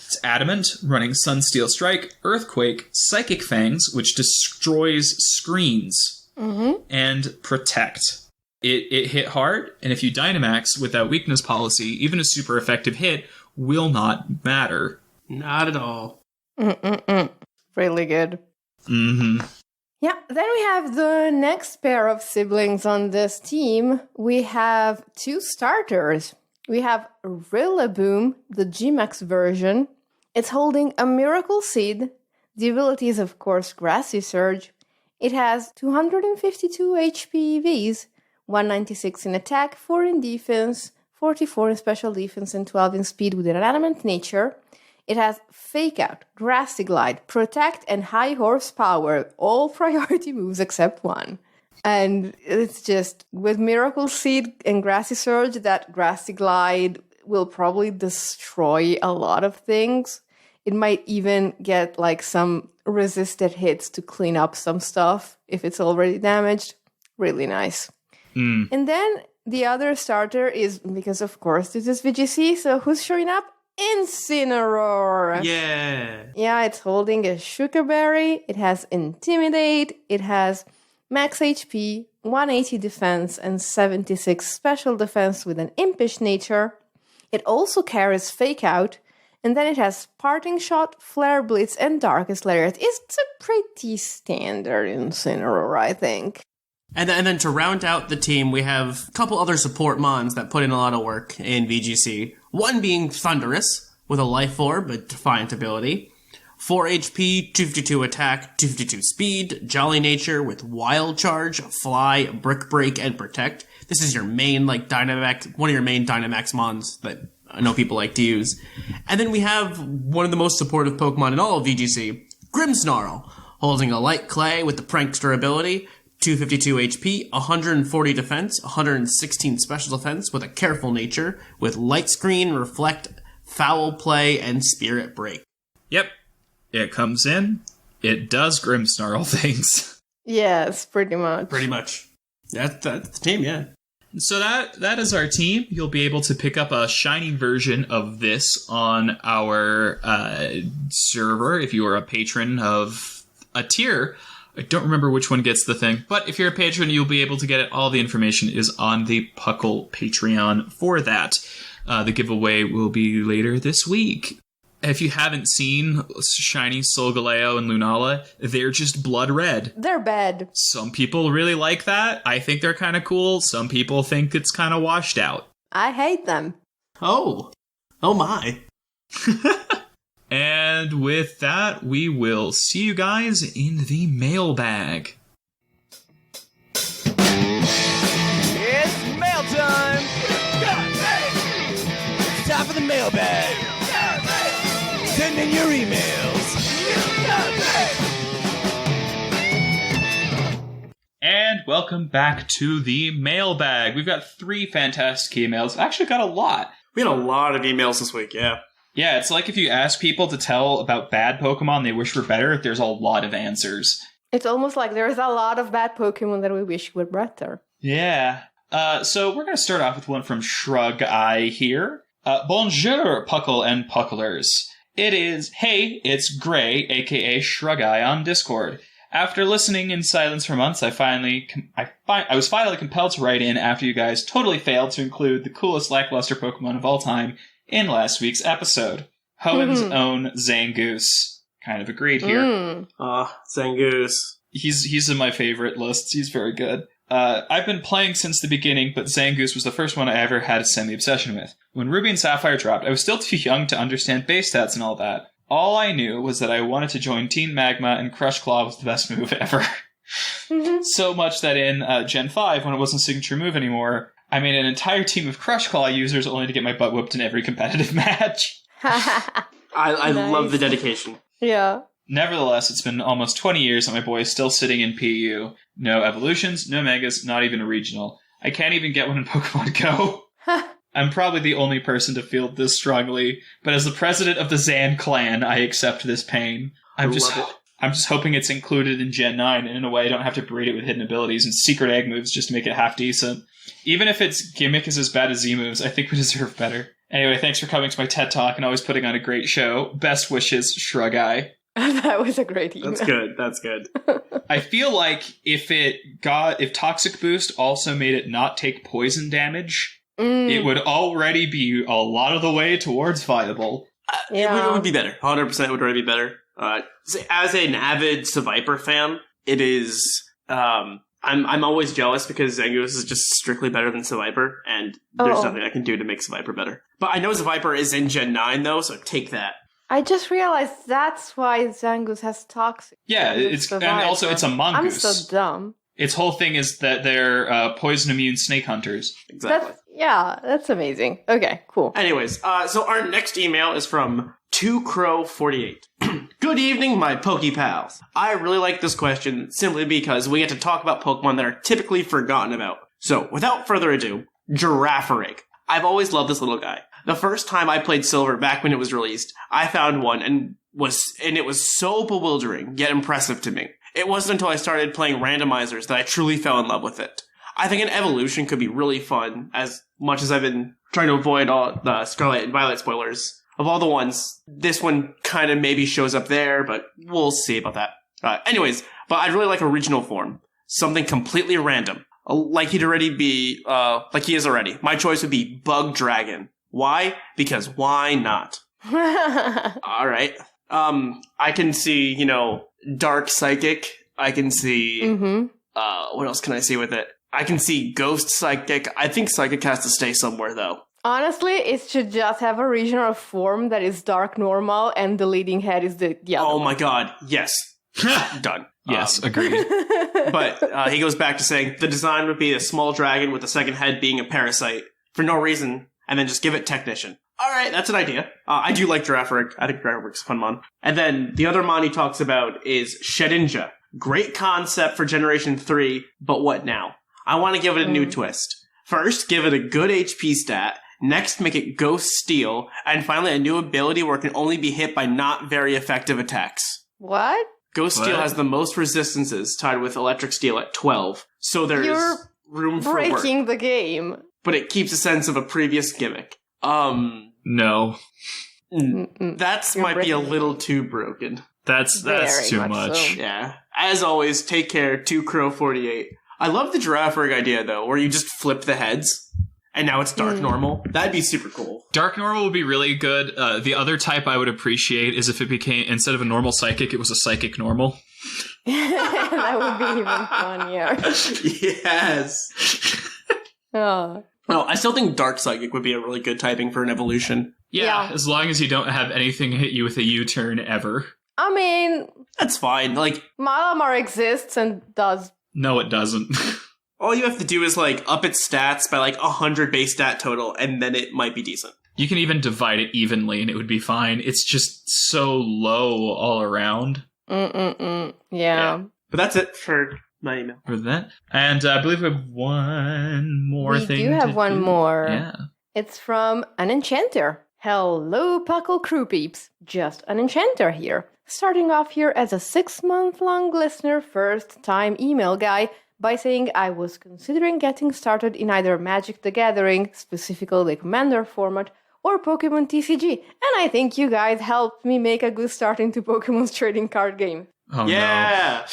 It's Adamant, running Sunsteel Strike, Earthquake, Psychic Fangs, which destroys screens, and Protect. It hit hard, and if you Dynamax with that weakness policy, even a super effective hit will not matter.
Not at all.
Really good.
Mm-hmm.
Yeah, then we have the next pair of siblings on this team. We have 2 starters. We have Rillaboom, the G-Max version. It's holding a Miracle Seed. The ability is, of course, Grassy Surge. It has 252 HP EVs, 196 in attack, 4 in defense, 44 in special defense, and 12 in speed with an adamant nature. It has Fake Out, Grassy Glide, Protect, and High Horsepower, all priority moves except one. And it's just, with Miracle Seed and Grassy Surge, that Grassy Glide will probably destroy a lot of things. It might even get like some resisted hits to clean up some stuff if it's already damaged. Really nice. And then the other starter is, because of course this is VGC, so who's showing up? Incineroar!
Yeah!
Yeah, it's holding a Sugar Berry, it has Intimidate, it has max HP, 180 defense, and 76 special defense with an Impish nature. It also carries Fake Out, and then it has Parting Shot, Flare Blitz, and Darkest Lariat. It's a pretty standard Incineroar, I think.
And then to round out the team, we have a couple other support mons that put in a lot of work in VGC. One being Thunderous, with a Life Orb, a Defiant ability. 4 HP, 252 attack, 252 speed, Jolly Nature with Wild Charge, Fly, Brick Break, and Protect. This is your main, Dynamax, one of your main Dynamax mons that I know people like to use. And then we have one of the most supportive Pokemon in all of VGC, Grimmsnarl, holding a Light Clay with the Prankster ability, 252 HP, 140 defense, 116 special defense with a Careful Nature, with Light Screen, Reflect, Foul Play, and Spirit Break.
Yep. It comes in, it does Grimmsnarl things.
Yes, pretty much.
Pretty much. That's the team, yeah.
So that is our team. You'll be able to pick up a shiny version of this on our server if you are a patron of a tier. I don't remember which one gets the thing, but if you're a patron, you'll be able to get it. All the information is on the PUCL Patreon for that. The giveaway will be later this week. if you haven't seen Shiny Solgaleo and Lunala, they're just blood red.
They're bad.
Some people really like that. I think they're kind of cool. Some people think it's kind of washed out.
I hate them.
Oh my.
And with that, we will see you guys in the mailbag.
It's mail time! It's time for the mailbag! Send in your emails!
And welcome back to the mailbag. We've got 3 fantastic emails. Actually got a lot.
We had a lot of emails this week, yeah.
Yeah, it's like if you ask people to tell about bad Pokemon they wish were better, there's a lot of answers.
It's almost like there's a lot of bad Pokemon that we wish were better.
Yeah. So we're going to start off with one from Shrug Eye here. Bonjour, Puckle and Pucklers. It is, hey, it's Gray, aka Shrug Eye on Discord. After listening in silence for months, I was finally compelled to write in after you guys totally failed to include the coolest lackluster Pokemon of all time in last week's episode. Hoenn's own Zangoose. Kind of agreed here.
Zangoose.
He's in my favorite lists. He's very good. I've been playing since the beginning, but Zangoose was the first one I ever had a semi-obsession with. When Ruby and Sapphire dropped, I was still too young to understand base stats and all that. All I knew was that I wanted to join Team Magma, and Crush Claw was the best move ever. So much that in Gen 5, when it wasn't a signature move anymore, I made an entire team of Crush Claw users only to get my butt whooped in every competitive match.
I
Nice.
love the dedication.
Yeah.
Nevertheless, it's been almost 20 years and my boy is still sitting in PU. No evolutions, no megas, not even a regional. I can't even get one in Pokemon Go. I'm probably the only person to feel this strongly, but as the president of the Zan clan, I accept this pain. I'm just hoping it's included in Gen 9, and in a way I don't have to breed it with hidden abilities and secret egg moves just to make it half decent. Even if its gimmick is as bad as Z moves, I think we deserve better. Anyway, thanks for coming to my TED Talk and always putting on a great show. Best wishes, Shrug Eye.
That was a great email.
That's good.
I feel like if Toxic Boost also made it not take poison damage, it would already be a lot of the way towards viable.
It would be better. 100% would already be better. As an avid Seviper fan, it is... I'm always jealous because Zangoose is just strictly better than Seviper, and there's nothing I can do to make Seviper better. But I know Seviper is in Gen 9, though, so take that.
I just realized that's why Zangoose has Toxic.
Yeah, and also it's a mongoose.
I'm so dumb.
Its whole thing is that they're poison-immune snake hunters.
Exactly.
That's amazing. Okay, cool.
Anyways, so our next email is from 2Crow48. Good evening, my Poke Pals. I really like this question simply because we get to talk about Pokemon that are typically forgotten about. So, without further ado, Girafarig. I've always loved this little guy. The first time I played Silver back when it was released, I found one and it was so bewildering, yet impressive to me. It wasn't until I started playing randomizers that I truly fell in love with it. I think an evolution could be really fun, as much as I've been trying to avoid all the Scarlet and Violet spoilers. Of all the ones, this one kind of maybe shows up there, but we'll see about that. Anyways, but I'd really like a regional form. Something completely random. Like he is already. My choice would be Bug Dragon. Why? Because why not? Alright. I can see, Dark Psychic. I can see, what else can I see with it? I can see Ghost Psychic. I think Psychic has to stay somewhere, though.
Honestly, it should just have a regional form that is Dark Normal, and the leading head is the other
Oh my god, yes. Done.
Yes, agreed.
But he goes back to saying the design would be a small dragon with the second head being a parasite for no reason, and then just give it Technician. Alright, that's an idea. I do like Girafarig. I think Girafarig's a fun mon. And then the other mon he talks about is Shedinja. Great concept for Generation 3, but what now? I want to give it a new twist. First, give it a good HP stat. Next, make it Ghost Steel. And finally, a new ability where it can only be hit by not very effective attacks.
What?
Ghost Steel has the most resistances, tied with Electric Steel at 12. So there's room for work.
Breaking the game.
But it keeps a sense of a previous gimmick.
No.
That might be a little too broken.
That's too much.
So.
Yeah. As always, take care, 2Crow48. I love the Girafarig idea, though, where you just flip the heads. And now it's dark normal. That'd be super cool.
Dark normal would be really good. The other type I would appreciate is if it became, instead of a normal psychic, it was a psychic normal.
That would be even funnier.
Yes.
Oh.
No, I still think dark psychic would be a really good typing for an evolution.
Yeah, as long as you don't have anything hit you with a U-turn ever.
I mean,
That's fine. Like,
Malamar exists and does.
No, it doesn't.
all you have to do is, like, up its stats by, like, 100 base stat total, and then it might be decent.
You can even divide it evenly and it would be fine. It's just so low all around.
Yeah.
But that's it for my email.
For that. And I believe we have one more thing.
We do have one more.
Yeah.
It's from an enchanter. Hello, Puckle crew peeps. Just an enchanter here. Starting off here as a 6-month-long listener, first-time email guy, by saying I was considering getting started in either Magic the Gathering, specifically the Commander format, or Pokemon TCG, and I think you guys helped me make a good start into Pokemon's trading card game.
Oh,
Yeah!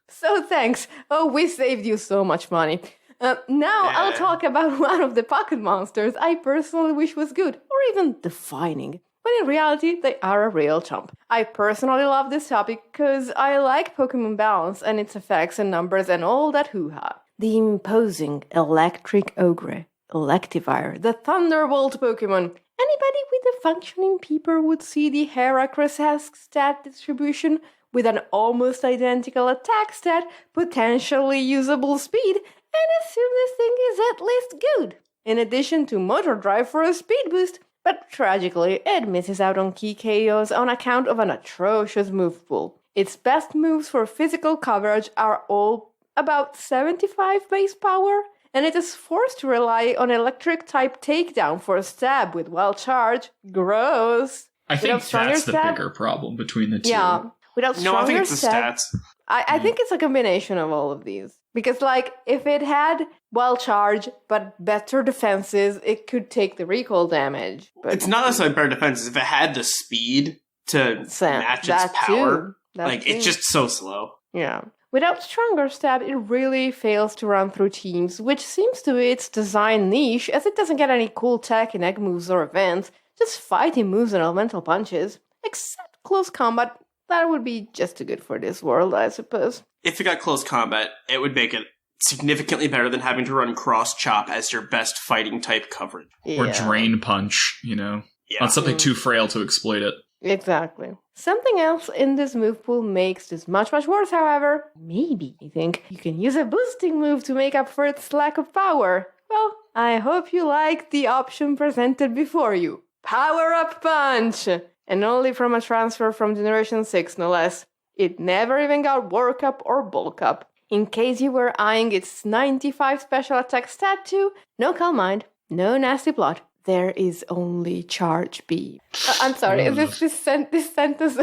So thanks. Oh, we saved you so much money. Now I'll talk about one of the pocket monsters I personally wish was good, or even defining. But in reality, they are a real chump. I personally love this topic because I like Pokemon Balance and its effects and numbers and all that hoo-ha. The imposing Electric Ogre, Electivire, the Thunderbolt Pokemon. Anybody with a functioning peeper would see the Heracross-esque stat distribution with an almost identical attack stat, potentially usable speed, and assume this thing is at least good. In addition to Motor Drive for a speed boost, but tragically, it misses out on key KOs on account of an atrocious move pool. Its best moves for physical coverage are all about 75 base power, and it is forced to rely on electric-type takedown for a stab with Wild Charge. Gross!
I think that's the bigger problem between the two.
Yeah. Without stronger
No, I think it's the
stab,
stats.
I think it's a combination of all of these. Because, like, if it had Wild Charge, but better defenses, it could take the recoil damage. But
It's not necessarily better defenses. If it had the speed to match its power, it's just so slow.
Yeah. Without stronger stab, it really fails to run through teams, which seems to be its design niche, as it doesn't get any cool tech in egg moves or events, just fighting moves and elemental punches. Except close combat, that would be just too good for this world, I suppose.
If it got close combat, it would make it significantly better than having to run Cross Chop as your best fighting type coverage.
Or Drain Punch,
Yeah.
On something too frail to exploit it.
Exactly. Something else in this move pool makes this much, much worse, however. Maybe, I think, you can use a boosting move to make up for its lack of power. Well, I hope you like the option presented before you. Power Up Punch! And only from a transfer from Generation 6, no less. It never even got Work Up or Bulk Up. In case you were eyeing its 95 special attack stat too, no calm mind, no nasty plot. There is only Charge Beam. I'm sorry, this sentence...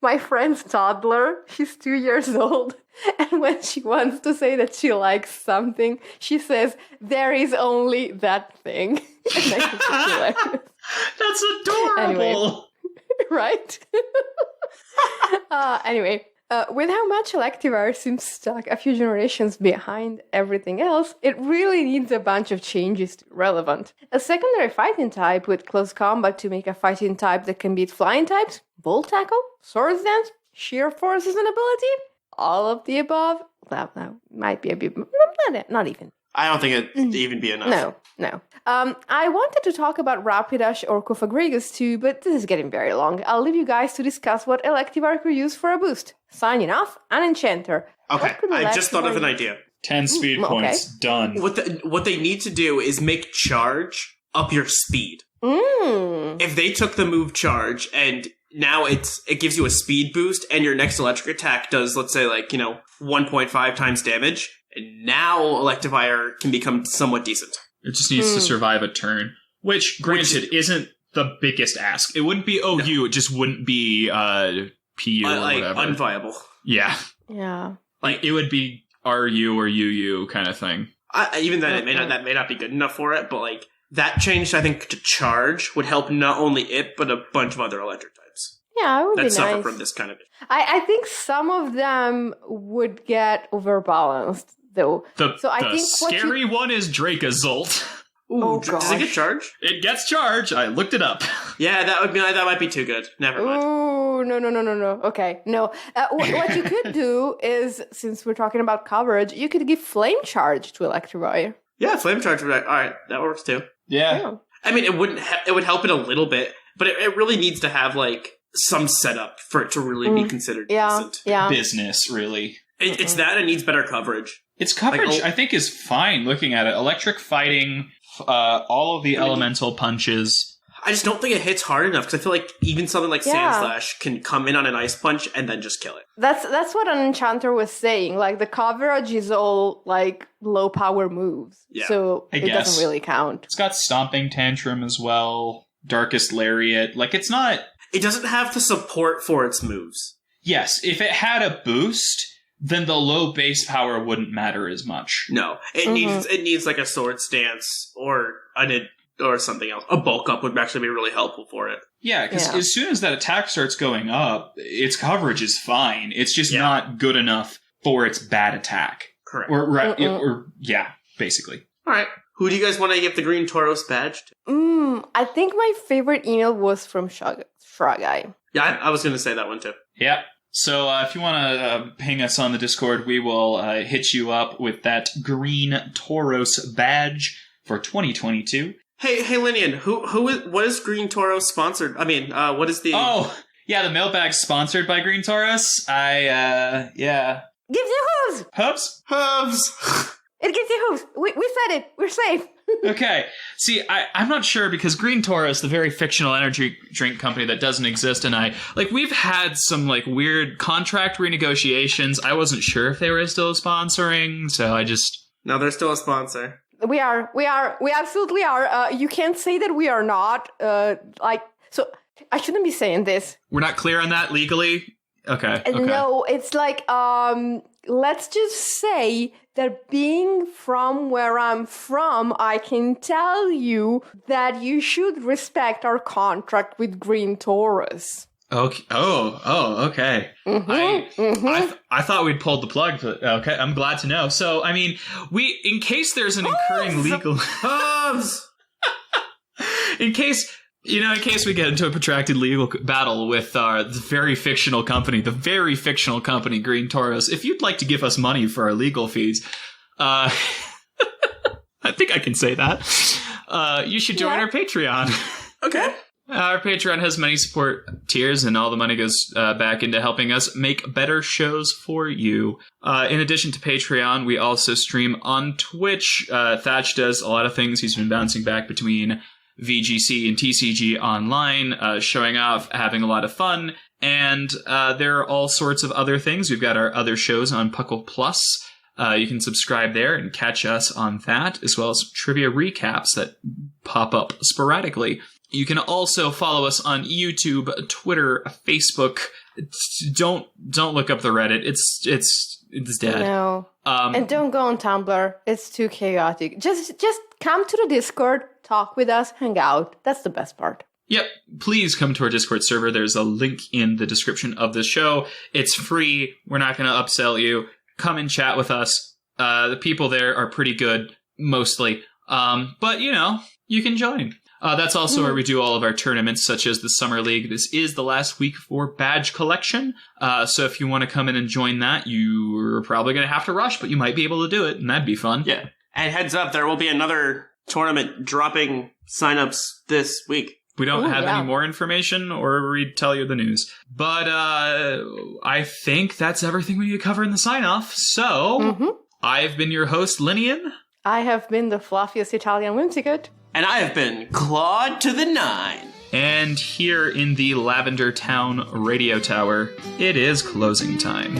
My friend's toddler, she's 2 years old, and when she wants to say that she likes something, she says, there is only that thing. And I think it's hilarious.
That's adorable!
Anyway. Right? Anyway, with how much Electivire seems stuck a few generations behind everything else, it really needs a bunch of changes to be relevant. A secondary fighting type with close combat to make a fighting type that can beat flying types, Bolt Tackle, Swords Dance, Sheer Force as an ability, all of the above. That might be a bit... Not even.
I don't think it'd even be enough.
No. I wanted to talk about Rapidash or Kofagrigus too, but this is getting very long. I'll leave you guys to discuss what Electivire could use for a boost. Signing off, an enchanter.
Okay, I just thought of an idea.
10 speed points. Done.
What they need to do is make Charge up your speed. If they took the move Charge and now it gives you a speed boost and your next electric attack does, let's say, 1.5 times damage, and now Electivire can become somewhat decent.
It just needs to survive a turn. Which, granted, isn't the biggest ask. It wouldn't be OU, no. It just wouldn't be PU or whatever.
Unviable.
Yeah.
Yeah.
It would be RU or UU kind of thing.
Even then, that may not be good enough for it, but that change, I think, to Charge would help not only it, but a bunch of other electric types.
Yeah, it would be nice.
That suffer from this kind of...
I think some of them would get overbalanced, though.
The scary one is Dracozolt.
Ooh,
Oh,
does it get charged?
It gets charged. I looked it up.
Yeah, that might be too good. Never mind.
Ooh, no. Okay, no. What you could do is, since we're talking about coverage, you could give flame charge to Electivire.
Yeah, flame charge would be like, all right, that works too.
Yeah.
I mean, it would help it a little bit, but it really needs to have like some setup for it to really be considered decent.
Yeah.
Business, really.
It's that. It needs better coverage.
Its coverage, I think, is fine looking at it. Electric fighting, all of the elemental punches.
I just don't think it hits hard enough because I feel like even something like Sandslash can come in on an ice punch and then just kill it.
That's what an enchanter was saying. Like, the coverage is all like low power moves, so it doesn't really count.
It's got Stomping Tantrum as well, Darkest Lariat. Like, it's not.
It doesn't have the support for its moves.
Yes, if it had a boost, then the low base power wouldn't matter as much.
No, it needs like a Sword Stance or something else. A bulk up would actually be really helpful for it.
Yeah, because as soon as that attack starts going up, its coverage is fine. It's just not good enough for its bad attack.
Correct.
Or basically.
All right. Who do you guys want to give the Green Tauros badge to?
I think my favorite email was from Shragai.
Yeah, I was going to say that one too.
Yeah. So if you want to ping us on the Discord, we will hit you up with that Green Tauros badge for 2022.
Hey, Lynian, what is Green Tauros sponsored? I mean, what is the...
Oh, yeah, the mailbag's sponsored by Green Tauros.
Gives you hooves!
Hooves?
It gives you hooves. We said it. We're safe.
Okay. See, I'm not sure because Green Tauros, the very fictional energy drink company that doesn't exist, and we've had some weird contract renegotiations. I wasn't sure if they were still sponsoring, so I just...
No, they're still a sponsor.
We absolutely are. You can't say that we are not. So I shouldn't be saying this.
We're not clear on that legally? Okay.
No, it's let's just say that being from where I'm from, I can tell you that you should respect our contract with Green Tauros.
Okay. Oh, okay. I thought we'd pulled the plug, but okay, I'm glad to know. So, I mean, in case there's an incurring legal... in case we get into a protracted legal battle with the very fictional company Green Tauros, if you'd like to give us money for our legal fees, I think I can say that, you should join our Patreon.
Okay.
Our Patreon has many support tiers, and all the money goes back into helping us make better shows for you. In addition to Patreon, we also stream on Twitch. Thatch does a lot of things. He's been bouncing back between VGC and TCG online, showing off, having a lot of fun. And there are all sorts of other things. We've got our other shows on PUCL Plus. You can subscribe there and catch us on that, as well as trivia recaps that pop up sporadically. You can also follow us on YouTube, Twitter, Facebook. Don't look up the Reddit. It's dead.
No. And don't go on Tumblr. It's too chaotic. Just come to the Discord, talk with us, hang out. That's the best part.
Yep. Please come to our Discord server. There's a link in the description of the show. It's free. We're not going to upsell you. Come and chat with us. The people there are pretty good, mostly. But, you can join. That's also where we do all of our tournaments, such as the Summer League. This is the last week for badge collection. So if you want to come in and join that, you're probably going to have to rush, but you might be able to do it, and that'd be fun.
Yeah. And heads up, there will be another tournament dropping signups this week.
We don't have any more information or we tell you the news. But I think that's everything we need to cover in the sign-off. So I've been your host, Lynian.
I have been the fluffiest Italian Whimsicott.
And I have been Claude to the 9.
And here in the Lavender Town Radio Tower, it is closing time.